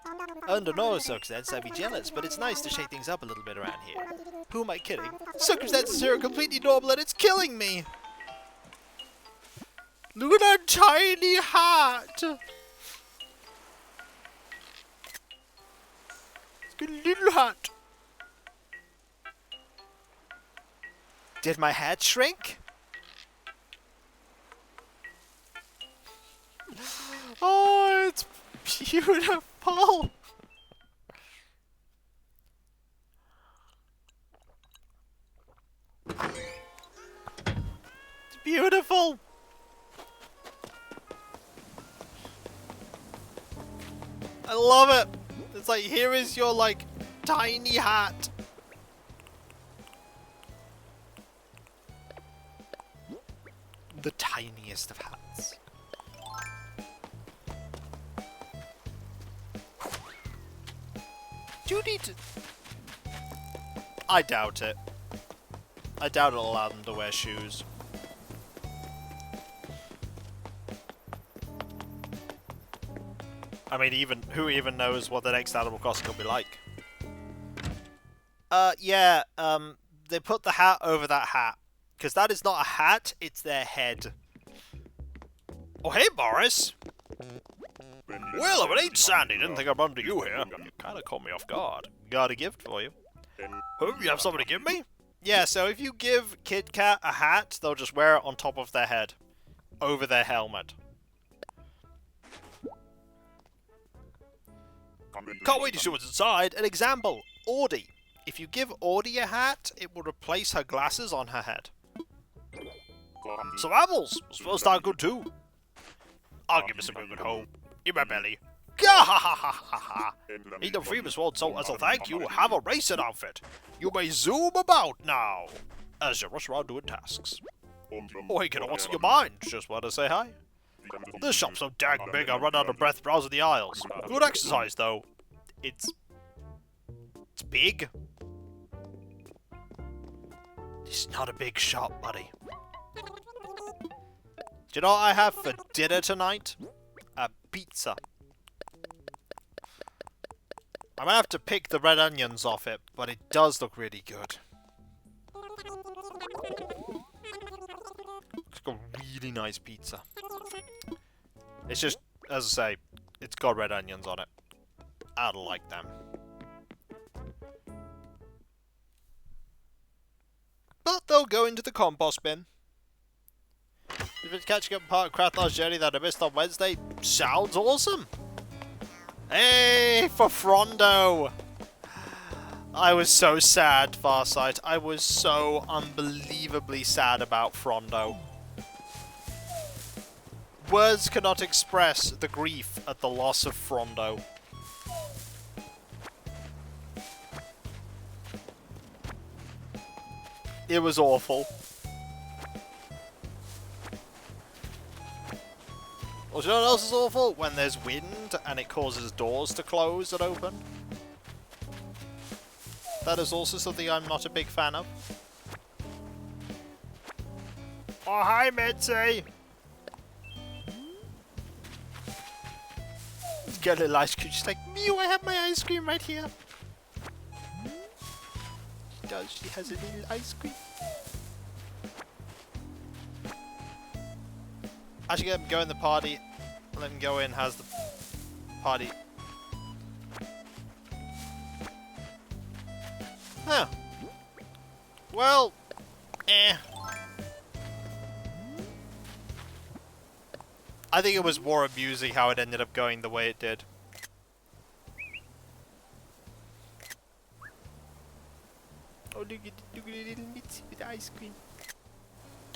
S1: Under normal circumstances, I'd be jealous, but it's nice to shake things up a little bit around here. Who am I kidding? Circumstances here are completely normal and it's killing me! Look at that tiny hat! It's got a little hat. Did my hat shrink? Oh, it's beautiful! It's beautiful! I love it! It's like, here is your, like, tiny hat. The tiniest of hats. Do you need to... I doubt it. I doubt it'll allow them to wear shoes. I mean, who even knows what the next Animal Crossing will be like? Yeah, they put the hat over that hat. Because that is not a hat, it's their head. Oh, hey, Boris! Well, if it ain't Sandy, didn't think I'd run into you here. You kinda caught me off guard. Got a gift for you. Oh, you have something to give me? Yeah, so if you give Kit Kat a hat, they'll just wear it on top of their head. Over their helmet. Can't wait to see what's inside. An example, Audie. If you give Audie a hat, it will replace her glasses on her head. Some apples! Supposed to start good too. I'll give you some good home. In my belly. Gah-ha-ha-ha-ha-ha! Eat the famous one, so as a thank you, have a racing outfit. You may zoom about now, as you rush around doing tasks. Oh, hey kiddo, what's in your mind? Just want to say hi. This shop's so dang big I run out of breath browsing the aisles. Good exercise, though. It's big. It's not a big shop, buddy. Do you know what I have for dinner tonight? A pizza. I'm gonna have to pick the red onions off it, but it does look really good. It's got really nice pizza. It's just, as I say, it's got red onions on it. I don't like them. But they'll go into the compost bin. If it's catching up part of Krathlar's journey that I missed on Wednesday, sounds awesome! Hey, for Frondo! I was so sad, Farsight. I was so unbelievably sad about Frondo. Words cannot express the grief at the loss of Frondo. It was awful. Well, you know what else is awful? When there's wind and it causes doors to close and open. That is also something I'm not a big fan of. Oh, hi, Mitzi! Get a little ice cream. She's like, Mew, I have my ice cream right here. She does. She has a little ice cream. Actually, let him go in the party. Let him go in, has the party. Huh. Well, I think it was more amusing how it ended up going the way it did. Oh, look at the little Mitzi with ice cream.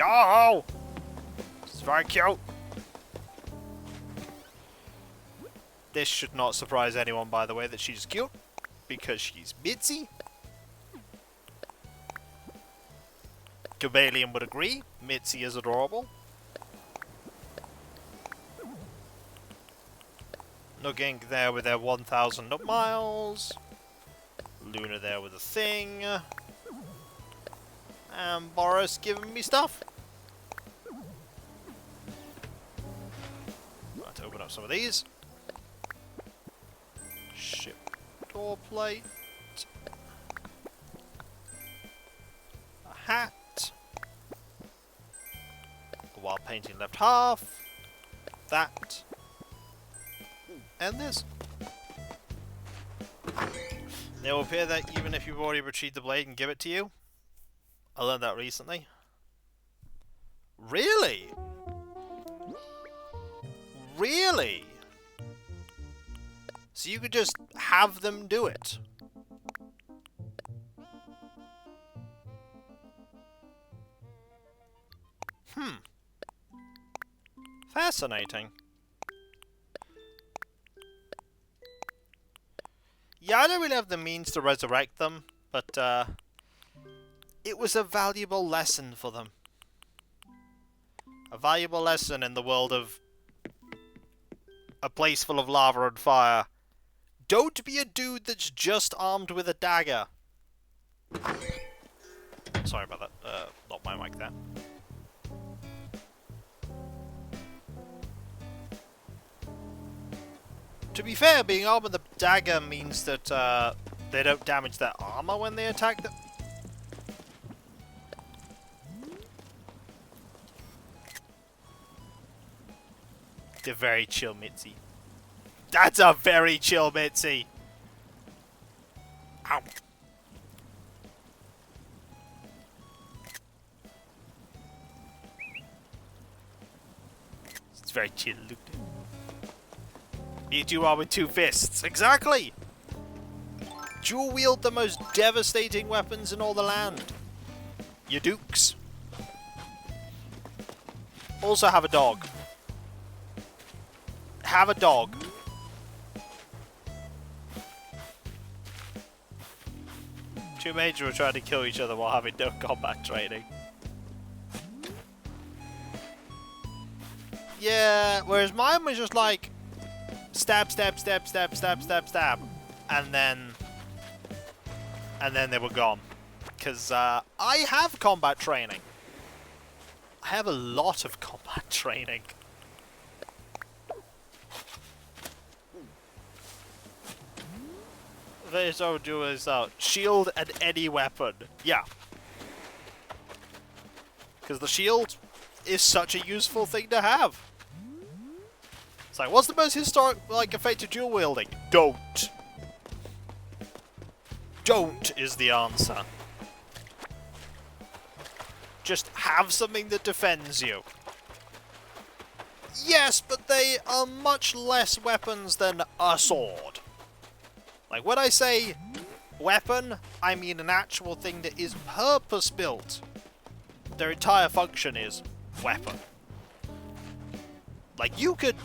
S1: Oh! It's very cute. This should not surprise anyone, by the way, that she's cute. Because she's Mitzi. Cavalian would agree. Mitzi is adorable. Nugging there with their 1,000 miles. Luna there with a thing. And Boris giving me stuff. Let's open up some of these. Ship door plate. A hat. while painting left half. That. And this. It will appear that even if you've already retrieved the blade and give it to you. I learned that recently. Really? Really? So you could just have them do it? Fascinating. Yeah, I don't really have the means to resurrect them, but it was a valuable lesson for them. A valuable lesson in the world of a place full of lava and fire. Don't be a dude that's just armed with a dagger. Sorry about that. Not my mic there. To be fair, being armed with a dagger means that they don't damage their armor when they attack them. They're very chill, Mitzi. That's a very chill, Mitzi. Ow. It's very chill. Look. Beat you are with 2 fists. Exactly! Dual wield the most devastating weapons in all the land. Your dukes. Also have a dog. Have a dog. Two mages were trying to kill each other while having no combat training. Yeah, whereas mine was just like stab, stab, stab, stab, stab, stab, stab, and then they were gone. Because I have combat training. I have a lot of combat training. This do is shield and any weapon. Yeah. Because the shield is such a useful thing to have. It's like, what's the most historic, effective dual wielding? Don't. Don't is the answer. Just have something that defends you. Yes, but they are much less weapons than a sword. Like, when I say weapon, I mean an actual thing that is purpose-built. Their entire function is weapon. Like, you could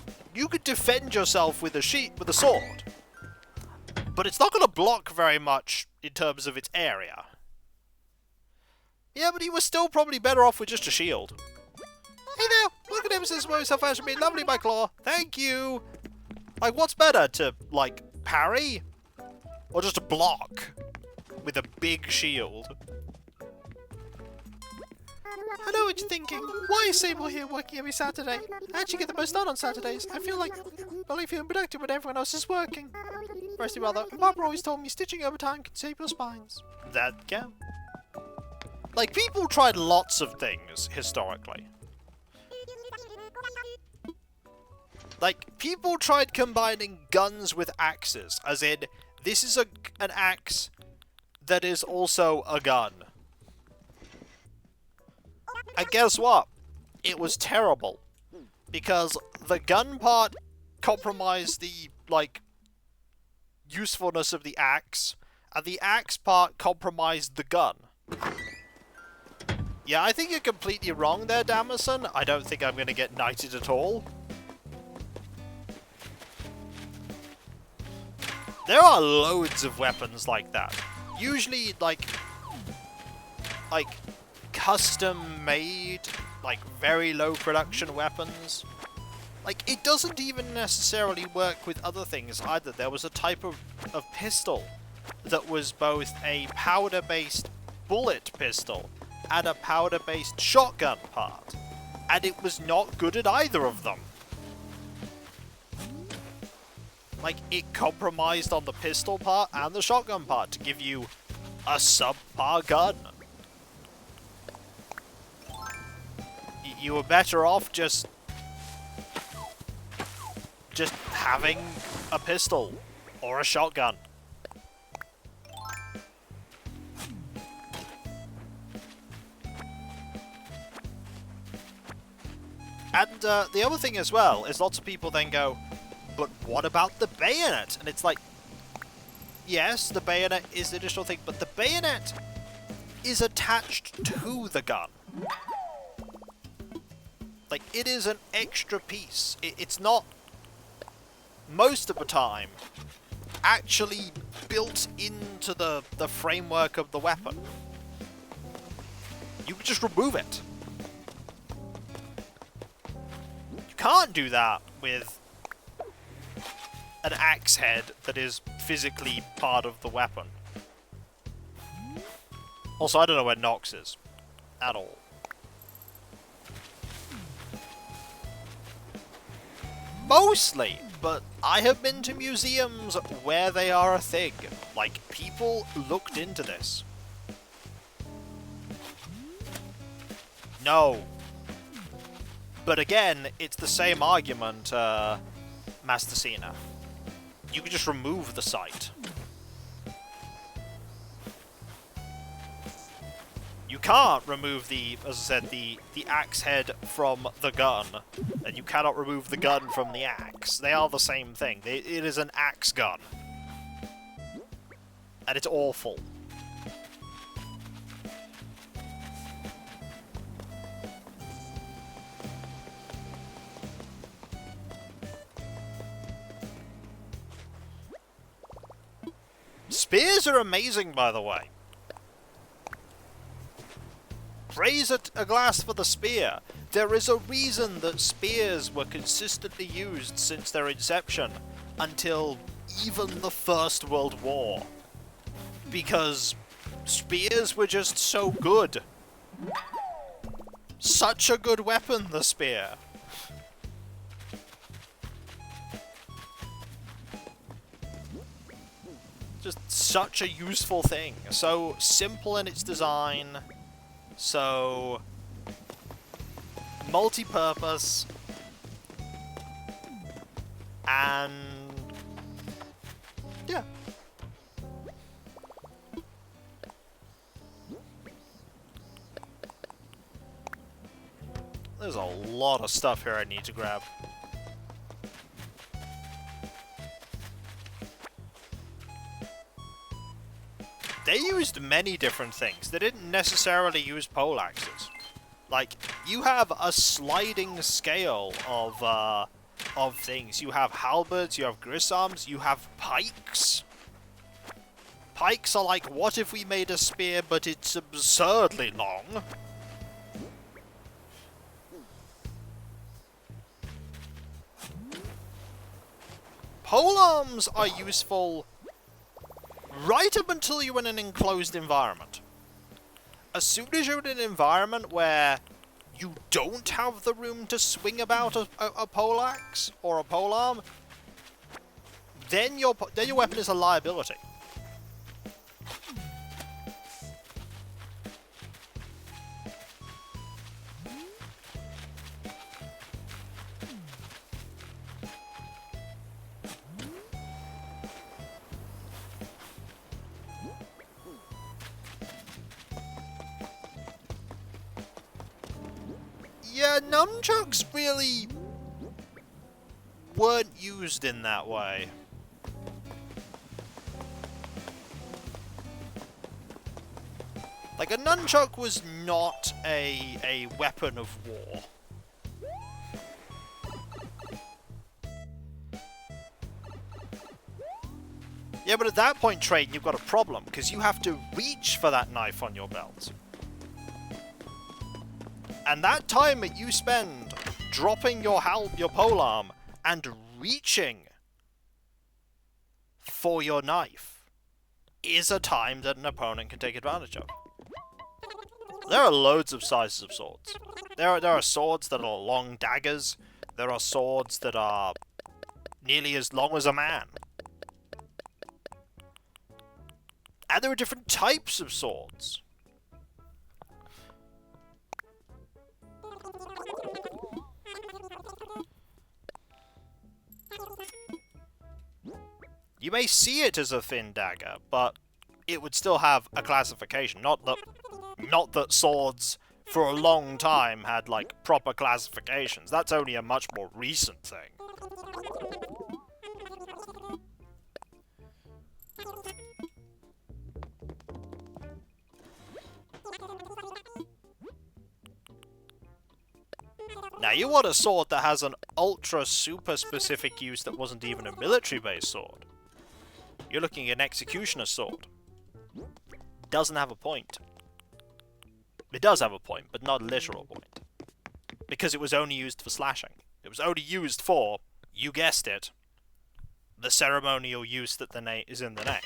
S1: defend yourself with a sword, but it's not going to block very much in terms of its area. Yeah, but he was still probably better off with just a shield. Hey there, look at him, says yourself as me, lovely by claw. Thank you. Like, what's better, to parry, or just to block with a big shield? I know what you're thinking. Why is Sable here working every Saturday? I actually get the most done on Saturdays. I feel like only feeling productive when everyone else is working. Firstly, rather, Barbara always told me stitching overtime can save your spines. That can. Like, people tried lots of things historically. Like, people tried combining guns with axes, as in, this is an axe that is also a gun. And guess what? It was terrible. Because the gun part compromised the, usefulness of the axe, and the axe part compromised the gun. Yeah, I think you're completely wrong there, Damison. I don't think I'm going to get knighted at all. There are loads of weapons like that. Usually, custom-made, very low production weapons. It doesn't even necessarily work with other things either. There was a type of pistol that was both a powder-based bullet pistol and a powder-based shotgun part. And it was not good at either of them. It compromised on the pistol part and the shotgun part to give you a subpar gun. you were better off just having a pistol or a shotgun. And the other thing as well is lots of people then go, but what about the bayonet? And it's like, yes, the bayonet is the additional thing, but the bayonet is attached to the gun. Like, it is an extra piece. It's not, most of the time, actually built into the framework of the weapon. You can just remove it. You can't do that with an axe head that is physically part of the weapon. Also, I don't know where Nox is. At all. Mostly, but I have been to museums where they are a thing. Like, people looked into this. No. But again, it's the same argument, Master Cena. You can just remove the sight. You can't remove the, as I said, the axe head from the gun, and you cannot remove the gun from the axe. They are the same thing. It is an axe gun. And it's awful. Spears are amazing, by the way. Praise a glass for the spear. There is a reason that spears were consistently used since their inception, until even the First World War. Because spears were just so good. Such a good weapon, the spear. Just such a useful thing. So simple in its design. So multi-purpose. And yeah. There's a lot of stuff here I need to grab. They used many different things. They didn't necessarily use poleaxes. Like, you have a sliding scale of things. You have halberds, you have grisarms, you have pikes. Pikes are like, what if we made a spear but it's absurdly long? Polearms are useful right up until you're in an enclosed environment. As soon as you're in an environment where you don't have the room to swing about a poleaxe or a polearm, then your weapon is a liability. Yeah, nunchucks really weren't used in that way. Like, a nunchuck was not a weapon of war. Yeah, but at that point, Trade, you've got a problem, because you have to reach for that knife on your belt. And that time that you spend dropping your polearm and reaching for your knife is a time that an opponent can take advantage of. There are loads of sizes of swords. There are swords that are long daggers. There are swords that are nearly as long as a man. And there are different types of swords. You may see it as a thin dagger, but it would still have a classification. Not that swords for a long time had, like, proper classifications. That's only a much more recent thing. Now, you want a sword that has an ultra super specific use that wasn't even a military-based sword. You're looking at an executioner's sword. Doesn't have a point. It does have a point, but not a literal point. Because it was only used for slashing. It was only used for, you guessed it, the ceremonial use that is in the name.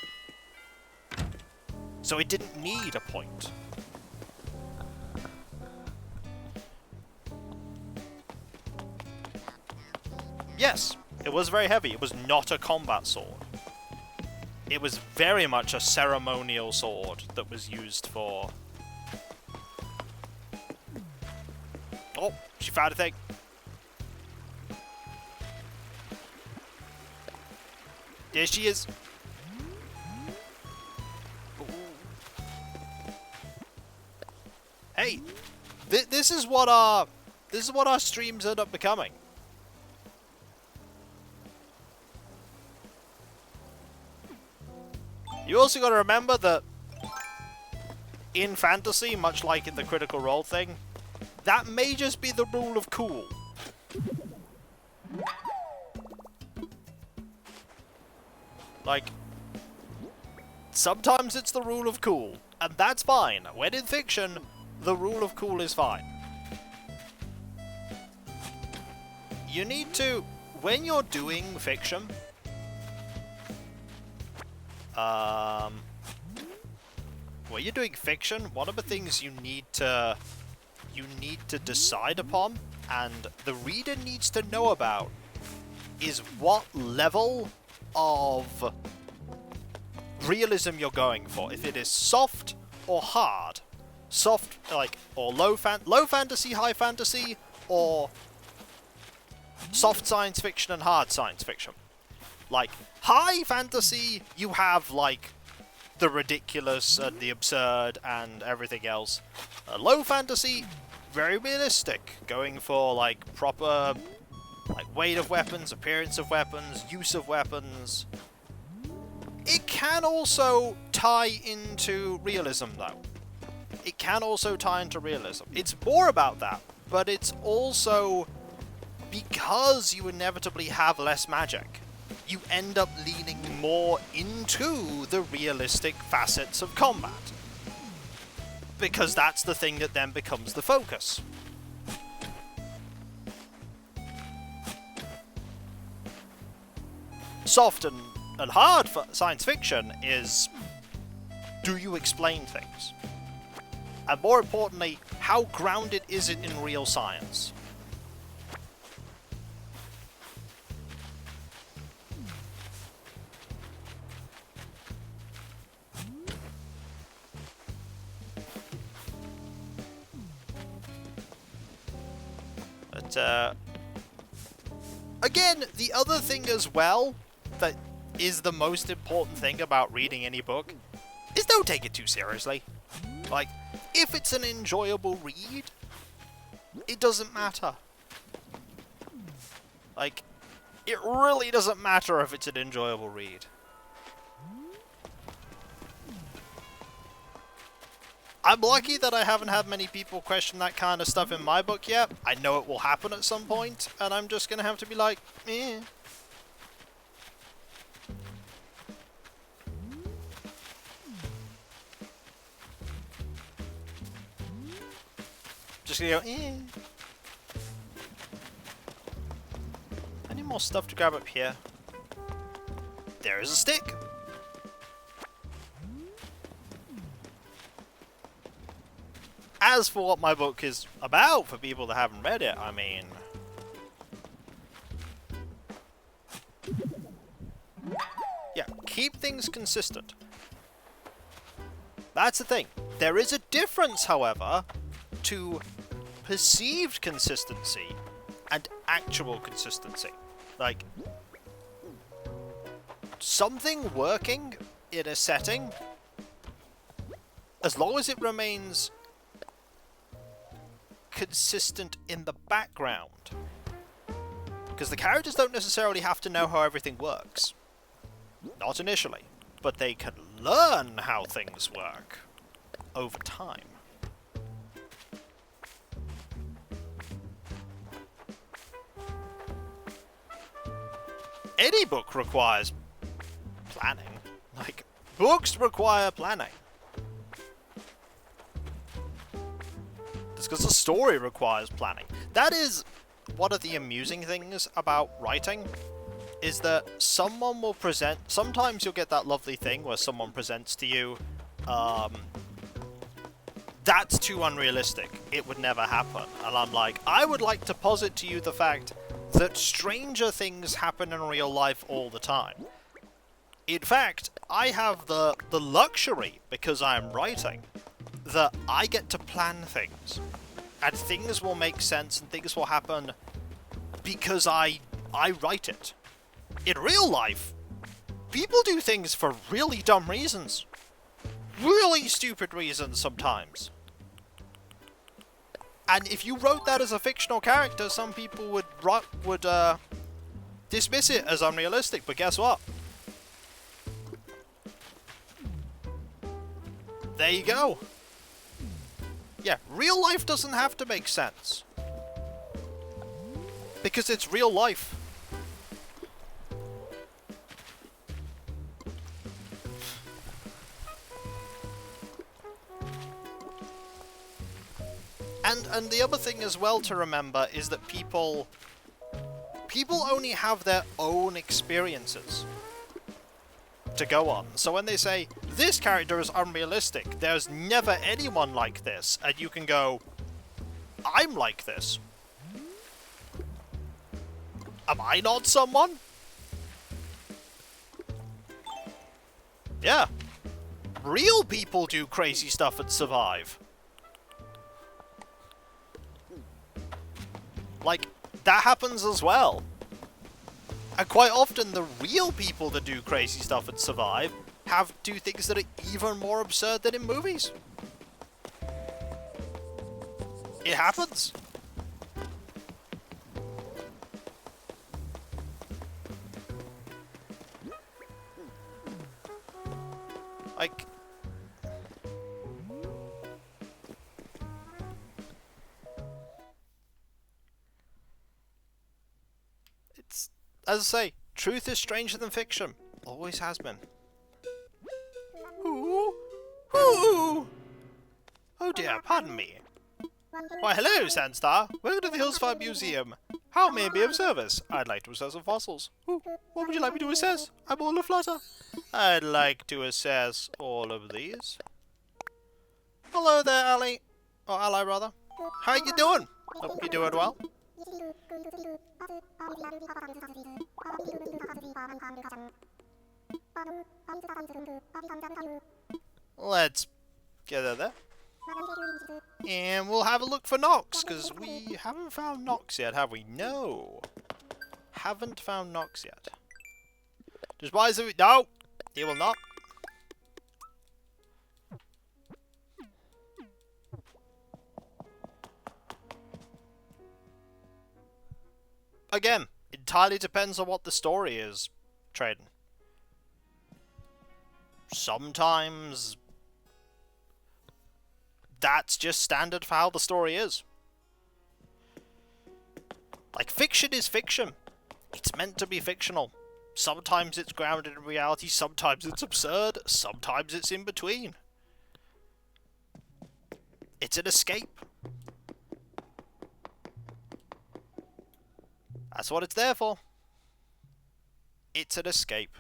S1: So it didn't need a point. Yes, it was very heavy. It was not a combat sword. It was very much a ceremonial sword that was used for... Oh, she found a thing. There she is. Ooh. Hey, this is what our streams end up becoming. You also got to remember that in fantasy, much like in the Critical Role thing, that may just be the rule of cool. Like, sometimes it's the rule of cool, and that's fine. When in fiction, the rule of cool is fine. You need to, when you're doing fiction, when you're doing fiction, one of the things you need to decide upon, and the reader needs to know about, is what level of realism you're going for. If it is soft or hard. Soft, like, or low fantasy, high fantasy, or soft science fiction and hard science fiction. Like, high fantasy, you have, like, the ridiculous and the absurd and everything else. Low fantasy, very realistic, going for, like, proper, like, weight of weapons, appearance of weapons, use of weapons. It can also tie into realism, though. It can also tie into realism. It's more about that, but it's also because you inevitably have less magic. You end up leaning more into the realistic facets of combat. Because that's the thing that then becomes the focus. Soft and hard for science fiction is, do you explain things? And more importantly, how grounded is it in real science? But, again, the other thing as well that is the most important thing about reading any book is don't take it too seriously. Like, if it's an enjoyable read, it doesn't matter. Like, it really doesn't matter if it's an enjoyable read. I'm lucky that I haven't had many people question that kind of stuff in my book yet. I know it will happen at some point, and I'm just gonna have to be like, eh. Just gonna go, eh. Any more stuff to grab up here? There is a stick. As for what my book is about, for people that haven't read it, I mean... yeah, keep things consistent. That's the thing. There is a difference, however, to perceived consistency and actual consistency. Like, something working in a setting, as long as it remains consistent in the background. Because the characters don't necessarily have to know how everything works. Not initially. But they can learn how things work over time. Any book requires planning. Like, books require planning. Just because the story requires planning. That is one of the amusing things about writing, is that someone will present... Sometimes you'll get that lovely thing where someone presents to you, that's too unrealistic. It would never happen. And I'm like, I would like to posit to you the fact that stranger things happen in real life all the time. In fact, I have the luxury, because I am writing, that I get to plan things. And things will make sense and things will happen because I write it. In real life, people do things for really dumb reasons. Really stupid reasons sometimes. And if you wrote that as a fictional character, some people would dismiss it as unrealistic, but guess what? There you go. Yeah, real life doesn't have to make sense. Because it's real life. And the other thing as well to remember is that people only have their own experiences to go on. So when they say, this character is unrealistic, there's never anyone like this, and you can go, I'm like this. Am I not someone? Yeah. Real people do crazy stuff and survive. Like, that happens as well. And quite often the real people that do crazy stuff and survive do things that are even more absurd than in movies. It happens. Like... It's... As I say, truth is stranger than fiction. Always has been. Ooh. Ooh. Oh dear, pardon me. Why, hello, Sandstar. Welcome to the Hillsfire Museum. How may I be of service? I'd like to assess some fossils. Ooh, what would you like me to assess? I'm all aflutter. I'd like to assess all of these. Hello there, Ally. Or Ally, rather. How you doing? Hope you're doing well. Let's get there. And we'll have a look for Nox, because we haven't found Nox yet, have we? No. Haven't found Nox yet. Just why is it... No! He will not. Again, entirely depends on what the story is, Traden. Sometimes that's just standard for how the story is. Like, fiction is fiction. It's meant to be fictional. Sometimes it's grounded in reality, sometimes it's absurd, sometimes it's in between. It's an escape. That's what it's there for. It's an escape.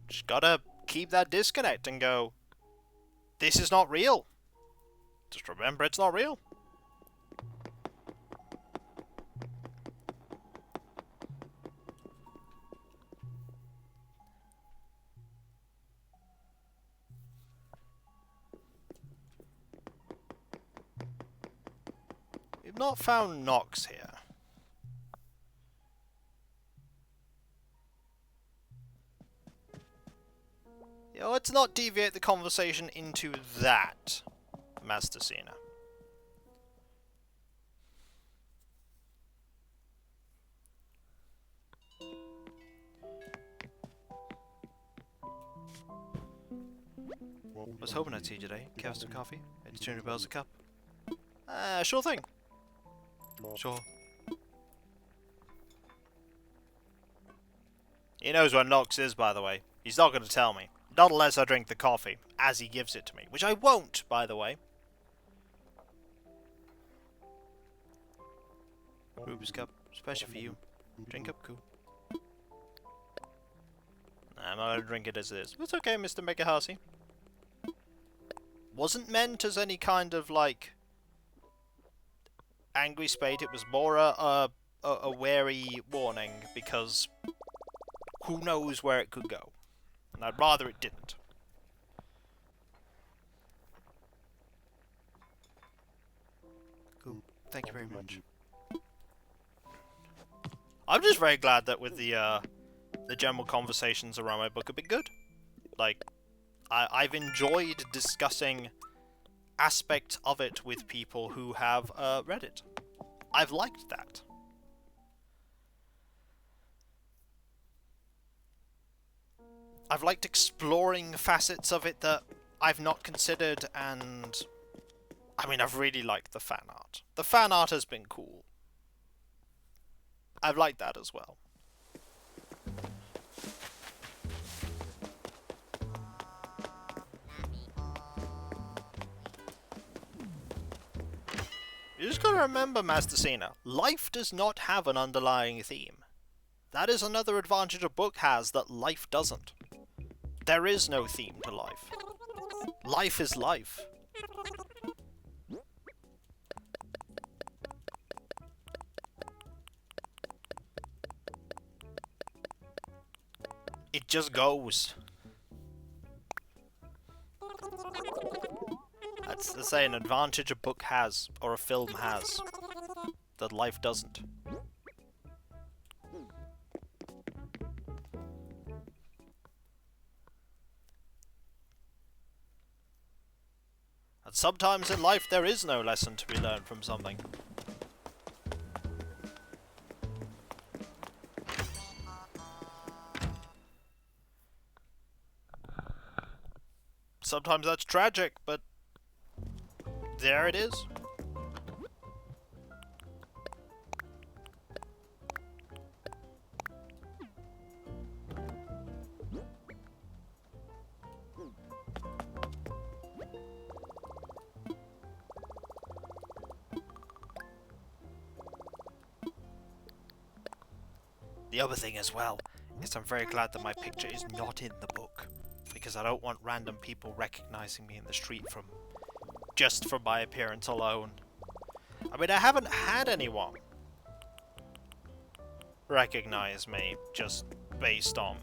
S1: Just gotta keep that disconnect and go, this is not real. Just remember it's not real. We've not found Nox here. Yeah, let's not deviate the conversation into that, Master Cena. I was hoping I'd see you today. Care for some coffee? Maybe 200 bells a cup? Sure thing. Sure. He knows where Nox is, by the way. He's not going to tell me. Not unless I drink the coffee, as he gives it to me. Which I won't, by the way. Ruby's cup, special for you. Drink up, cool. Nah, I'm not going to drink it as it is. It's okay, Mr. Megahasi. Wasn't meant as any kind of, like, angry spate. It was more a wary warning, because who knows where it could go. And I'd rather it didn't. Cool. Thank you very much. I'm just very glad that with the general conversations around my book have been good. Like, I've enjoyed discussing aspects of it with people who have read it. I've liked that. I've liked exploring facets of it that I've not considered, and I mean, I've really liked the fan art. The fan art has been cool. I've liked that as well. You just gotta remember, Master Cena, life does not have an underlying theme. That is another advantage a book has that life doesn't. There is no theme to life. Life is life. It just goes. That's to say an advantage a book has, or a film has, that life doesn't. And sometimes in life there is no lesson to be learned from something. Sometimes that's tragic, but there it is. The other thing as well is I'm very glad that my picture is not in the book, because I don't want random people recognizing me in the street just from my appearance alone. I mean, I haven't had anyone recognize me just based on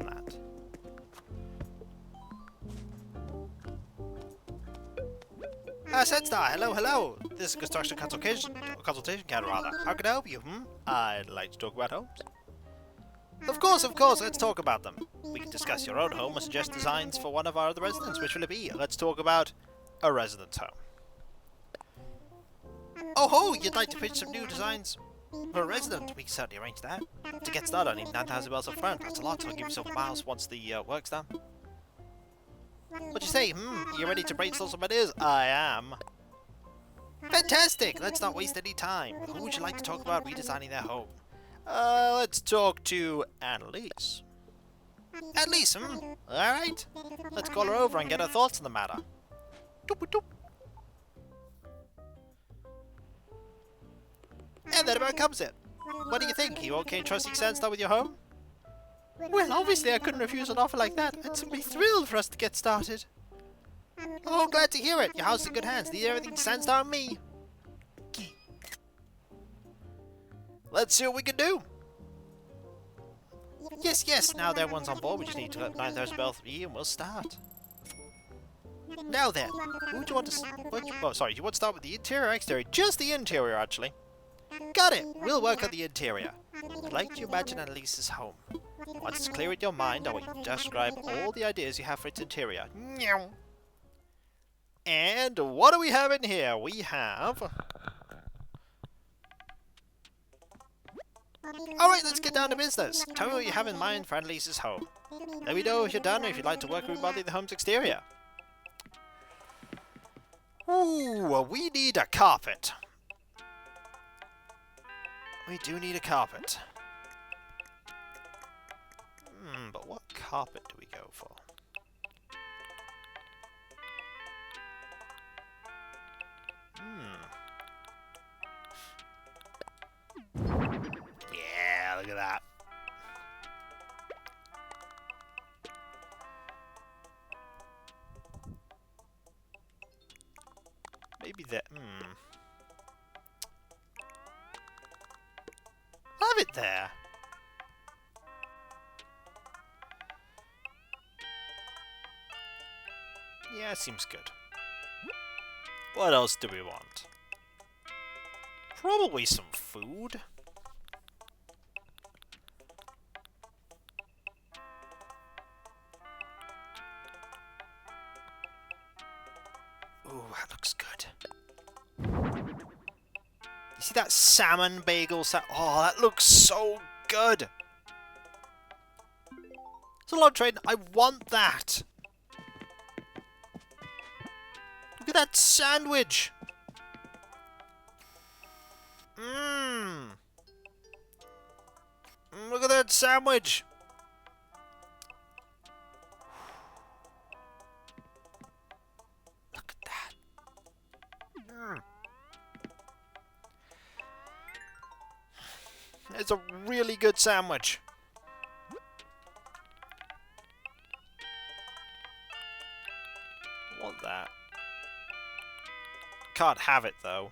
S1: that. Senstar, hello. This is a construction consultation counter, rather. How can I help you, I'd like to talk about homes. Of course, let's talk about them. We can discuss your own home or suggest designs for one of our other residents. Which will it be? Let's talk about a resident's home. Oh ho, you'd like to pitch some new designs for a resident? We can certainly arrange that. To get started, I need 9,000 bells up front. That's a lot, so I'll give you some miles once the work's done. What you say? You ready to brainstorm some ideas? I am. Fantastic! Let's not waste any time. Who would you like to talk about redesigning their home? Let's talk to Annalise. Annalise, Alright. Let's call her over and get her thoughts on the matter. Doop-a-doop. And that about covers it. What do you think? Are you okay trusting Sandstar with your home? Well, obviously I couldn't refuse an offer like that. I'd simply thrilled for us to get started. Oh, glad to hear it. Your house is in good hands. Need everything to Sandstar and me. Let's see what we can do. Yes. Now that everyone's on board, we just need to collect 9,000 bells from you and we'll start. Now then, who do you want to... Oh, sorry, you want to start with the interior or exterior? Just the interior, actually. Got it! We'll work on the interior. I'd like to imagine Annalise's home. Once it's clear in your mind, I want you to describe all the ideas you have for its interior. And what do we have in here? We have... Alright, let's get down to business. Tell me what you have in mind for Annalise's home. Let me know if you're done or if you'd like to work on remodeling the home's exterior. Ooh, we need a carpet. We do need a carpet. But what carpet do we go for? Yeah, look at that. Maybe that. Have it there. Yeah, seems good. What else do we want? Probably some food. Ooh, that looks good. You see that salmon bagel? Oh, that looks so good. It's a lot of trade. I want that. Look at that sandwich. Look at that sandwich. Look at that. It's a really good sandwich. I want that. Can't have it though.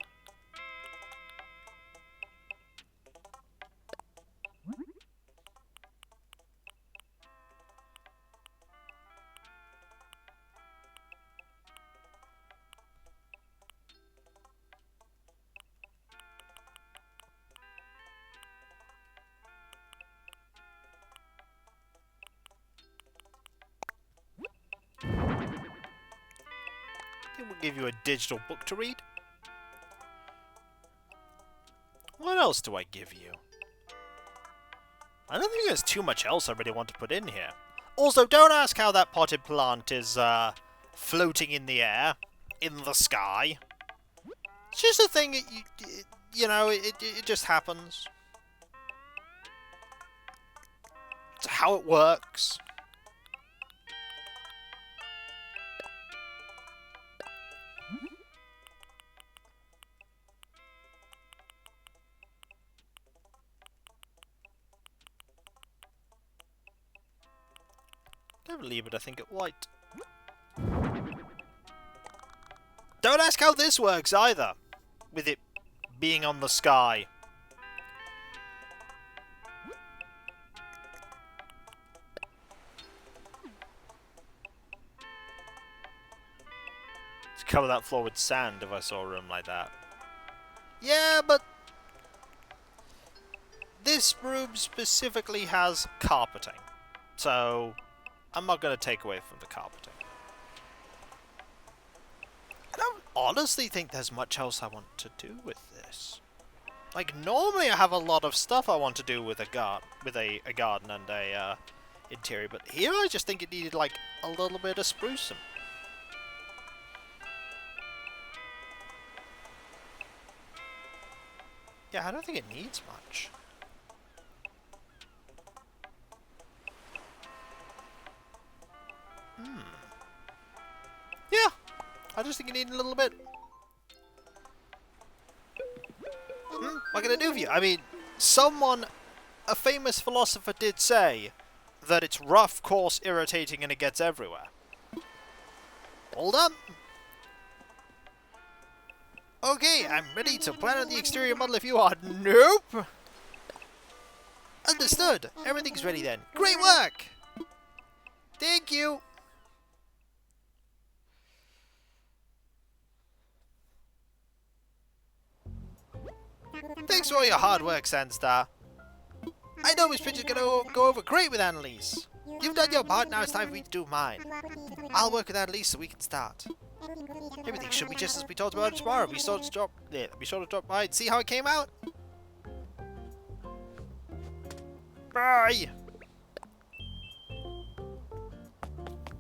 S1: We'll give you a digital book to read. What else do I give you? I don't think there's too much else I really want to put in here. Also, don't ask how that potted plant is floating in the air, in the sky. It's just a thing, you know, it just happens. It's how it works. Never leave it, I think, at white. Don't ask how this works either, with it being on the sky. To cover that floor with sand if I saw a room like that. Yeah, but this room specifically has carpeting, so I'm not going to take away from the carpeting. I don't honestly think there's much else I want to do with this. Like, normally I have a lot of stuff I want to do with a garden and a interior, but here I just think it needed like a little bit of sprucing. Yeah, I don't think it needs much. Yeah, I just think you need a little bit. What can I do for you? I mean, a famous philosopher did say that it's rough, coarse, irritating, and it gets everywhere. Hold up. Okay, I'm ready to plan out the exterior model if you are. Nope. Understood. Everything's ready then. Great work. Thank you. Thanks for all your hard work, Sandstar. I know this picture's gonna go over great with Annalise. You've done your part, now it's time for me to do mine. I'll work with Annalise so we can start. Everything should be just as we talked about it tomorrow. Be sure to drop by and see how it came out. Bye!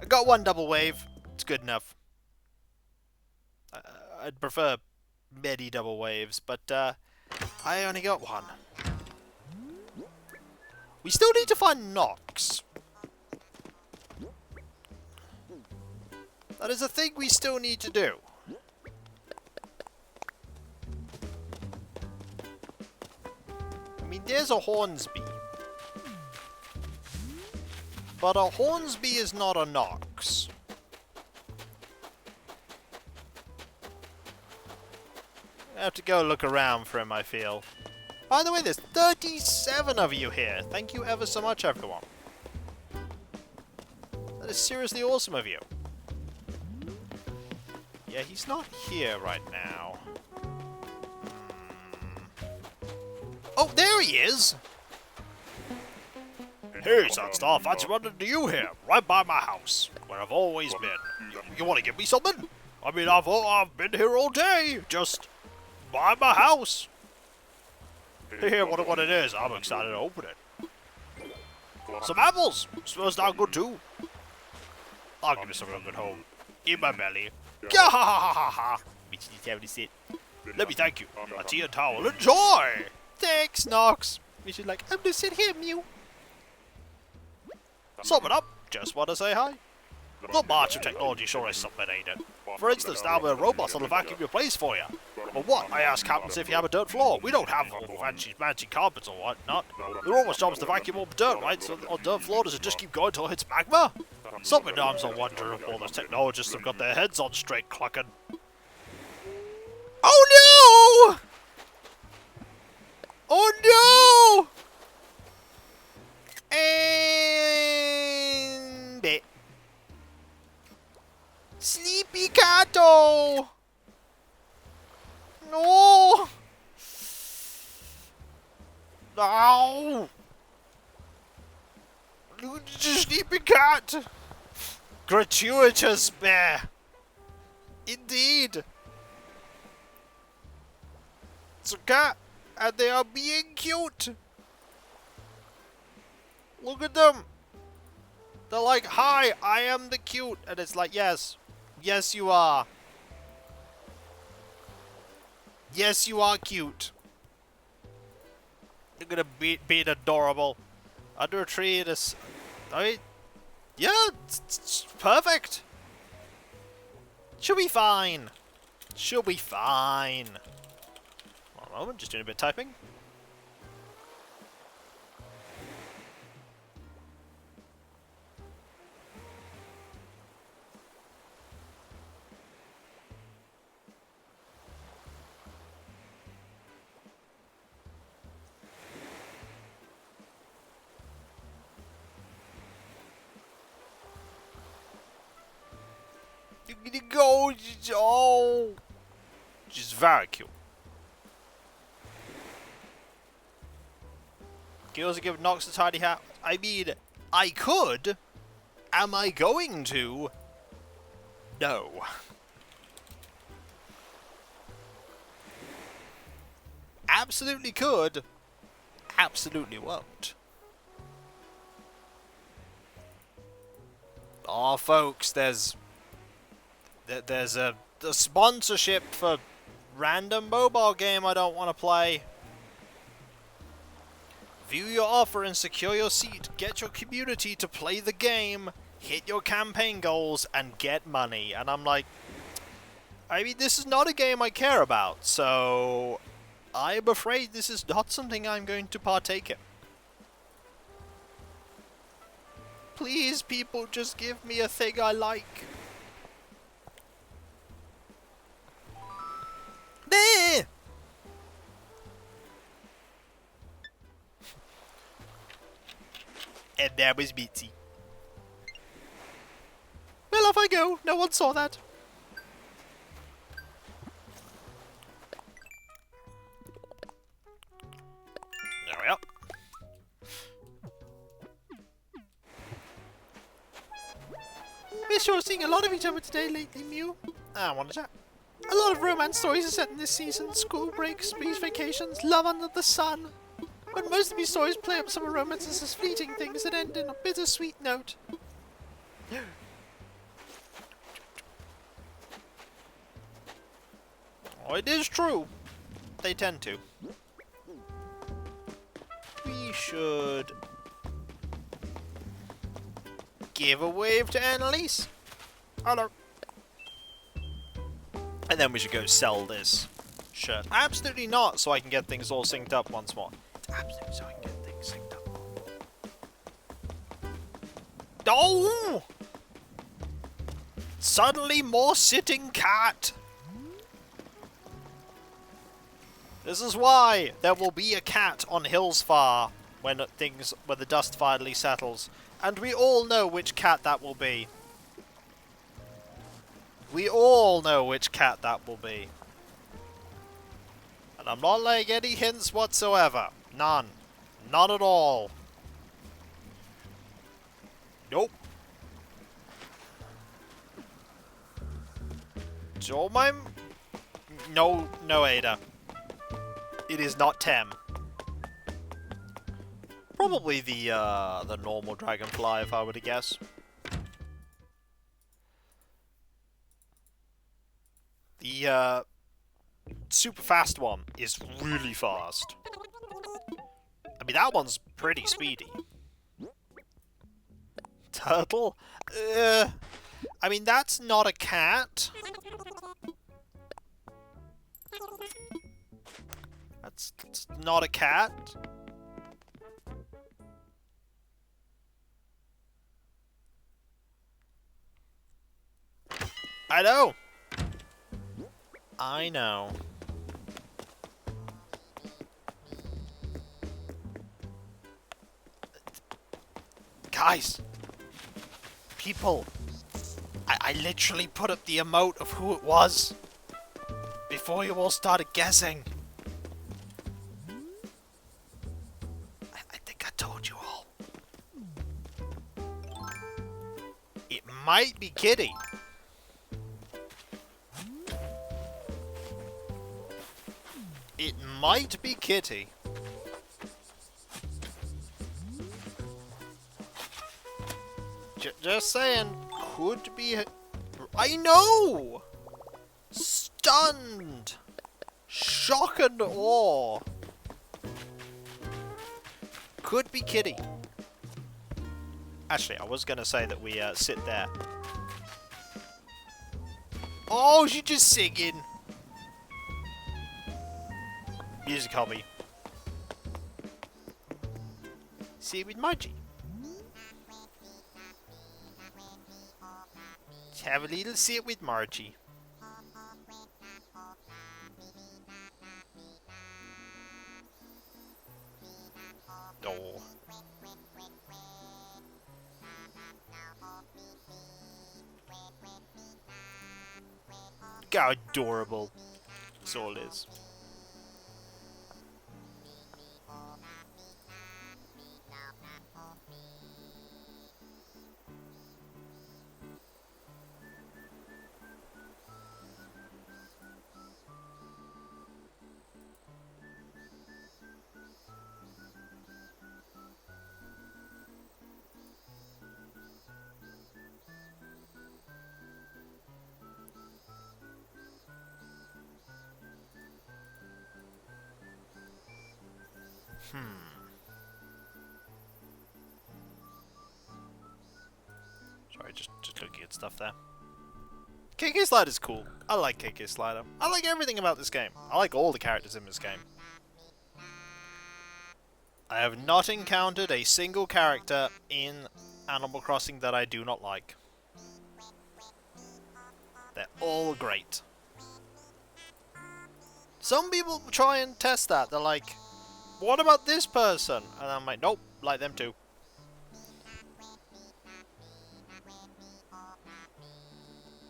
S1: I got one double wave. It's good enough. I'd prefer many double waves, but I only got one. We still need to find Nox. That is a thing we still need to do. I mean, there's a Hornsby. But a Hornsby is not a Nox. I have to go look around for him, I feel. By the way, there's 37 of you here. Thank you ever so much, everyone. That is seriously awesome of you. Yeah, he's not here right now. Oh, there he is! Hey, Sunstar, fancy running into you here, right by my house, where I've always been. You want to give me something? I mean, I've been here all day, just by my house. Here, wonder what it is. I'm excited to open it. Some apples! Smells darn good too. I'll give you some real good home. In my belly. Gah ha ha ha ha! Let me thank you. A tea and towel. Enjoy! Thanks, Nox. We should I'm gonna sit here, Mew. Sum it up. Just want to say hi. The march of technology sure is something, ain't it? For instance, now we're robots that'll vacuum your place for you. But what? I asked captains if you have a dirt floor. We don't have fancy carpets or whatnot. The robot's job is to vacuum all the dirt, right? So on dirt floor, does it just keep going till it hits magma? Sometimes I wonder if all those technologists have got their heads on straight clucking. Oh no! Oh no! And bit. Sleepy Cato! No! No! Sleepy cat! Gratuitous bear! Indeed! It's a cat, and they are being cute! Look at them! They're like, hi, I am the cute! And it's like, yes. Yes, you are. Yes, you are cute. You're gonna be adorable. Under a tree in a... I mean, yeah, it's perfect. She'll be fine. She'll be fine. One moment, just doing a bit of typing. You're gonna go, oh, she's very cute. Can you also give Nox a tidy hat? I mean, I could. Am I going to? No. Absolutely could. Absolutely won't. Oh, folks, there's a sponsorship for random mobile game I don't want to play. View your offer and secure your seat. Get your community to play the game, hit your campaign goals, and get money. And I'm like, I mean, this is not a game I care about, so I'm afraid this is not something I'm going to partake in. Please, people, just give me a thing I like. There! And there was Mitzi. Well, off I go. No one saw that. guess you're seeing a lot of each other today lately, Mew. I want to chat. A lot of romance stories are set in this season. School breaks, beach vacations, love under the sun. But most of these stories play up summer romances as fleeting things that end in a bittersweet note. Oh, it is true. They tend to. We should give a wave to Annalise. Hello. And then we should go sell this shirt. Absolutely not, so I can get things all synced up once more. It's absolutely so I can get things synced up. Oh! Suddenly more sitting cat. This is why there will be a cat on Hillsfar when the dust finally settles. And we all know which cat that will be. We all know which cat that will be. And I'm not laying any hints whatsoever. None. None at all. Nope. So No, Ada. It is not Tem. Probably the normal dragonfly, if I were to guess. The super fast one is really fast. I mean, that one's pretty speedy. Turtle? I mean, that's not a cat. That's not a cat. I know. I know. Guys! People! I literally put up the emote of who it was before you all started guessing. I think I told you all. It might be Kitty. It might be Kitty. Just saying, could be... I know! Stunned! Shock and awe! Could be Kitty. Actually, I was gonna say that we sit there. Oh, she's just singing! Music hobby. Sit with Margie. Let's have a little sit with Margie. Oh. God, adorable. That's all it is. Sorry, just looking at stuff there. KK Slider's cool. I like KK Slider. I like everything about this game. I like all the characters in this game. I have not encountered a single character in Animal Crossing that I do not like. They're all great. Some people try and test that. They're like, what about this person? And I'm like, nope, like them too.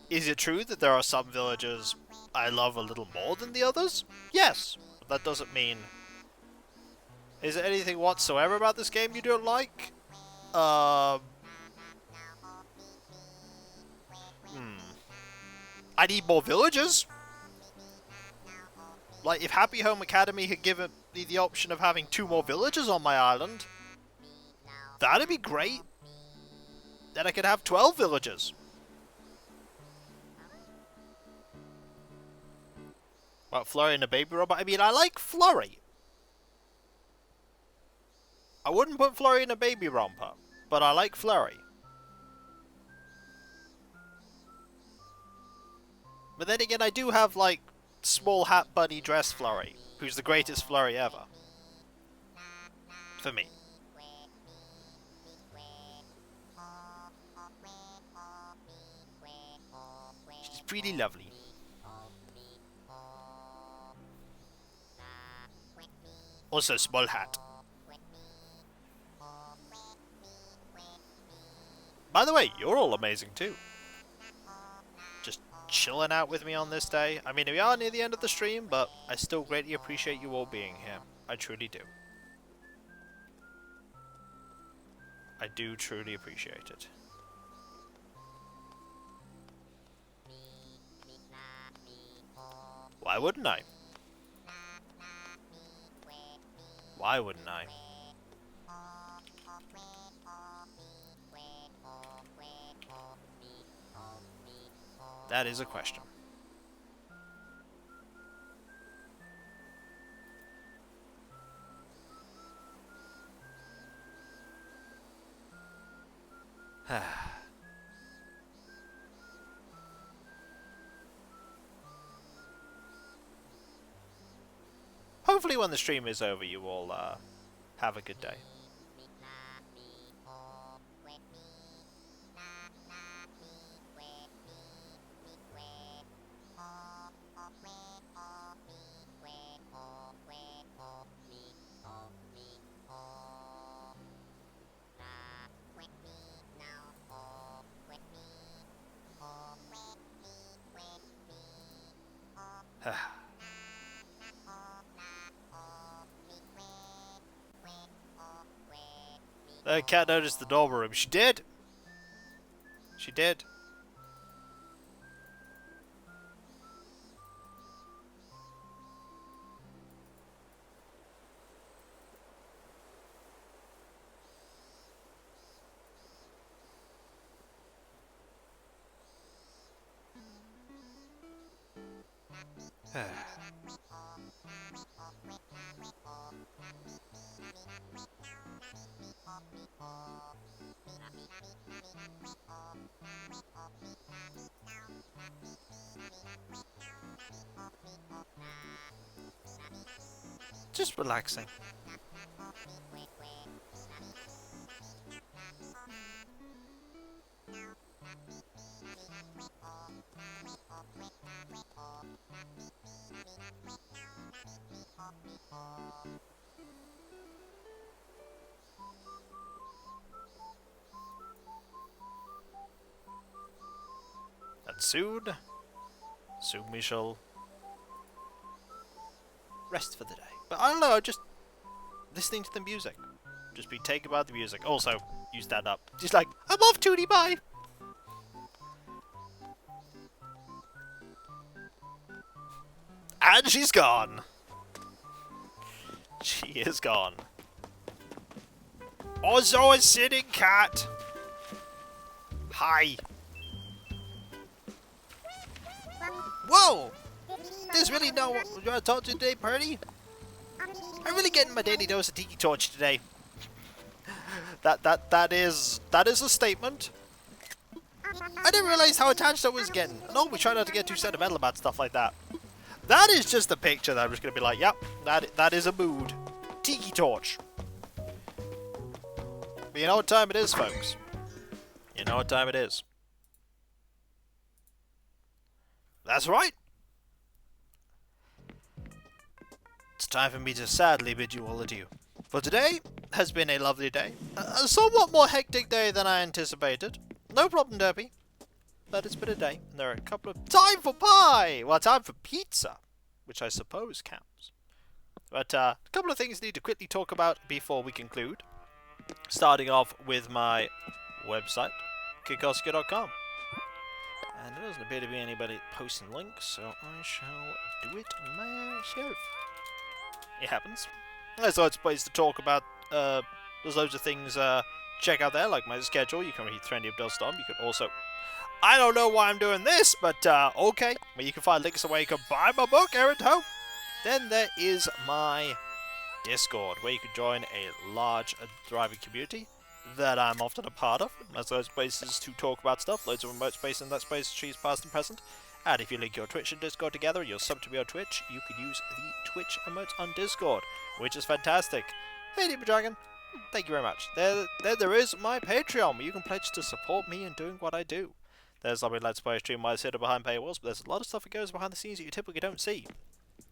S1: Is it true that there are some villagers I love a little more than the others? Yes, but that doesn't mean... Is there anything whatsoever about this game you don't like? I need more villagers. Like, if Happy Home Academy had given me the option of having 2 more villagers on my island, that'd be great. Then I could have 12 villagers. What, Flurry and a baby robot? I mean, I like Flurry. I wouldn't put Flurry in a baby romper, but I like Flurry. But then again, I do have, like, small hat bunny dress Flurry, who's the greatest Flurry ever. For me. She's pretty lovely. Also, small hat. By the way, you're all amazing too. Just chilling out with me on this day. I mean, we are near the end of the stream, but I still greatly appreciate you all being here. I truly do. I do truly appreciate it. Why wouldn't I? Why wouldn't I? That is a question. Hopefully when the stream is over you all have a good day. The cat noticed the dormer room. She did. She did. Just relaxing. And soon we shall rest for the day. But I don't know, just listening to the music. Just be taken by the music. Also, you stand up. Just like, I'm off, Tootie, bye! And she's gone. She is gone. Also a sitting cat. Hi. Whoa! There's really no one you want to talk to today, Purdy? I'm really getting my daily dose of Tiki Torch today. That is a statement. I didn't realize how attached I was getting. No, we try not to get too sentimental about stuff like that. That is just a picture that I'm just gonna be like, yep, that is a mood. Tiki Torch. But you know what time it is, folks? You know what time it is. That's right. It's time for me to sadly bid you all adieu. For today has been a lovely day. A somewhat more hectic day than I anticipated. No problem, Derpy. But it's been a day. And there are a couple of... Time for pie! Well, time for pizza. Which I suppose counts. But a couple of things I need to quickly talk about before we conclude. Starting off with my website, Kikoskia.com. And there doesn't appear to be anybody posting links, so I shall do it myself. It happens. There's loads of places to talk about. There's loads of things check out there, like my schedule. You can read trendyofdust.com. You can also... I don't know why I'm doing this, but okay. Well, you can find links where you can buy my book, Aaron Ho. Then there is my Discord, where you can join a large and thriving community that I'm often a part of. There's loads of places to talk about stuff, loads of remote space in that space, she's past and present. And if you link your Twitch and Discord together, you'll sub to me on Twitch, you can use the Twitch emotes on Discord, which is fantastic. Hey, Deeper Dragon, thank you very much. There is my Patreon, where you can pledge to support me in doing what I do. There's lovely Let's Play stream where I sit behind paywalls, but there's a lot of stuff that goes behind the scenes that you typically don't see,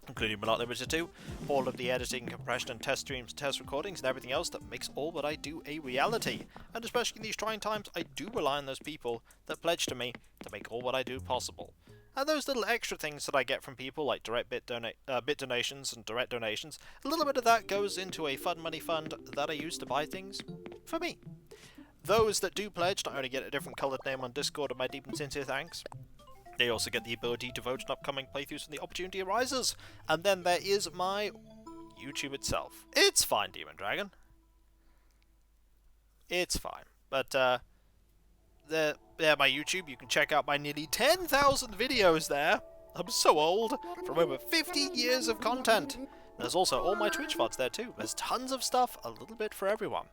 S1: including but not limited to all of the editing, compression, and test streams, test recordings, and everything else that makes all that I do a reality. And especially in these trying times, I do rely on those people that pledge to me to make all what I do possible. And those little extra things that I get from people, like direct bit donations and direct donations, a little bit of that goes into a fun money fund that I use to buy things for me. Those that do pledge not only get a different coloured name on Discord, and my deep and sincere thanks, they also get the ability to vote on upcoming playthroughs when the opportunity arises. And then there is my YouTube itself. It's fine, Demon Dragon. It's fine. But, there, my YouTube. You can check out my nearly 10,000 videos there. I'm so old. From over 50 years of content. There's also all my Twitch VODs there too. There's tons of stuff, a little bit for everyone.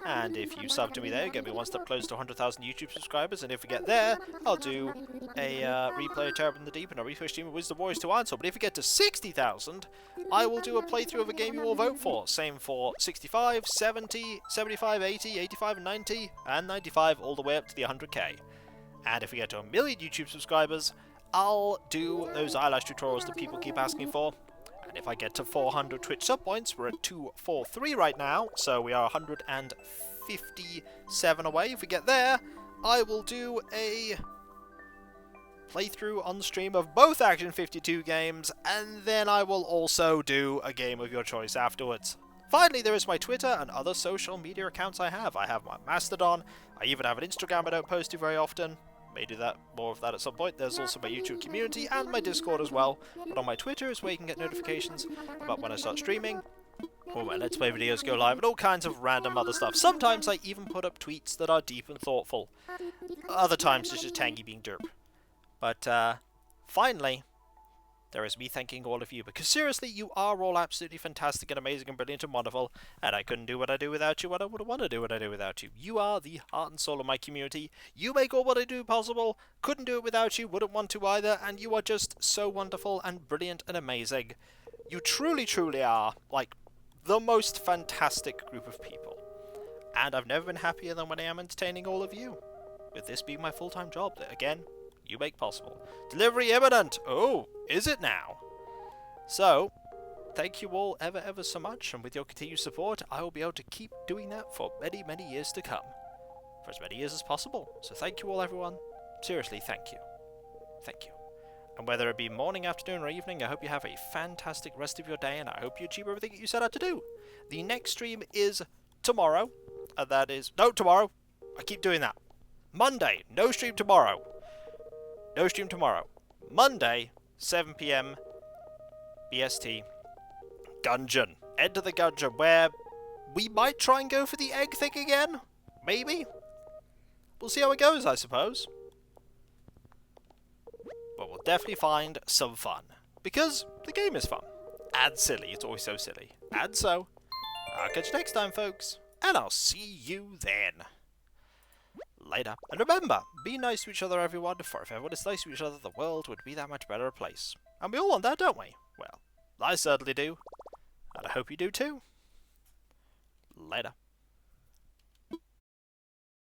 S1: And if you sub to me there, you get me one step closer to 100,000 YouTube subscribers. And if we get there, I'll do a replay of Terror in the Deep and a refresh stream of Wisdom Warriors 2 Answer. But if we get to 60,000, I will do a playthrough of a game you all vote for. Same for 65, 70, 75, 80, 85, and 90, and 95, all the way up to the 100k. And if we get to 1 million YouTube subscribers, I'll do those eyelash tutorials that people keep asking for. And if I get to 400 Twitch sub points, we're at 243 right now, so we are 157 away. If we get there, I will do a playthrough on stream of both Action 52 games, and then I will also do a game of your choice afterwards. Finally, there is my Twitter and other social media accounts I have. I have my Mastodon, I even have an Instagram I don't post to very often. May do that, more of that at some point. There's also my YouTube community and my Discord as well. But on my Twitter is where you can get notifications about when I start streaming, or when Let's Play videos go live, and all kinds of random other stuff. Sometimes I even put up tweets that are deep and thoughtful. Other times it's just Tangy being derp. But finally, there is me thanking all of you, because seriously, you are all absolutely fantastic and amazing and brilliant and wonderful, and I couldn't do what I do without you, and I wouldn't want to do what I do without you. You are the heart and soul of my community. You make all what I do possible. Couldn't do it without you, wouldn't want to either, and you are just so wonderful and brilliant and amazing. You truly, truly are, like, the most fantastic group of people. And I've never been happier than when I am entertaining all of you. With this being my full-time job that, again, you make possible. Delivery imminent! Oh, is it now? So, thank you all ever so much, and with your continued support, I will be able to keep doing that for many, many years to come. For as many years as possible. So thank you all, everyone. Seriously, thank you. Thank you. And whether it be morning, afternoon, or evening, I hope you have a fantastic rest of your day, and I hope you achieve everything that you set out to do. The next stream is tomorrow. That is... No, tomorrow. I keep doing that. Monday. No stream tomorrow. No stream tomorrow. Monday, 7 PM BST. Gungeon. Enter the Gungeon, where we might try and go for the egg thing again. Maybe. We'll see how it goes, I suppose. But we'll definitely find some fun. Because the game is fun. And silly. It's always so silly. And so, I'll catch you next time, folks. And I'll see you then. Later. And remember, be nice to each other, everyone, for if everyone is nice to each other, the world would be that much better a place. And we all want that, don't we? Well, I certainly do. And I hope you do too. Later.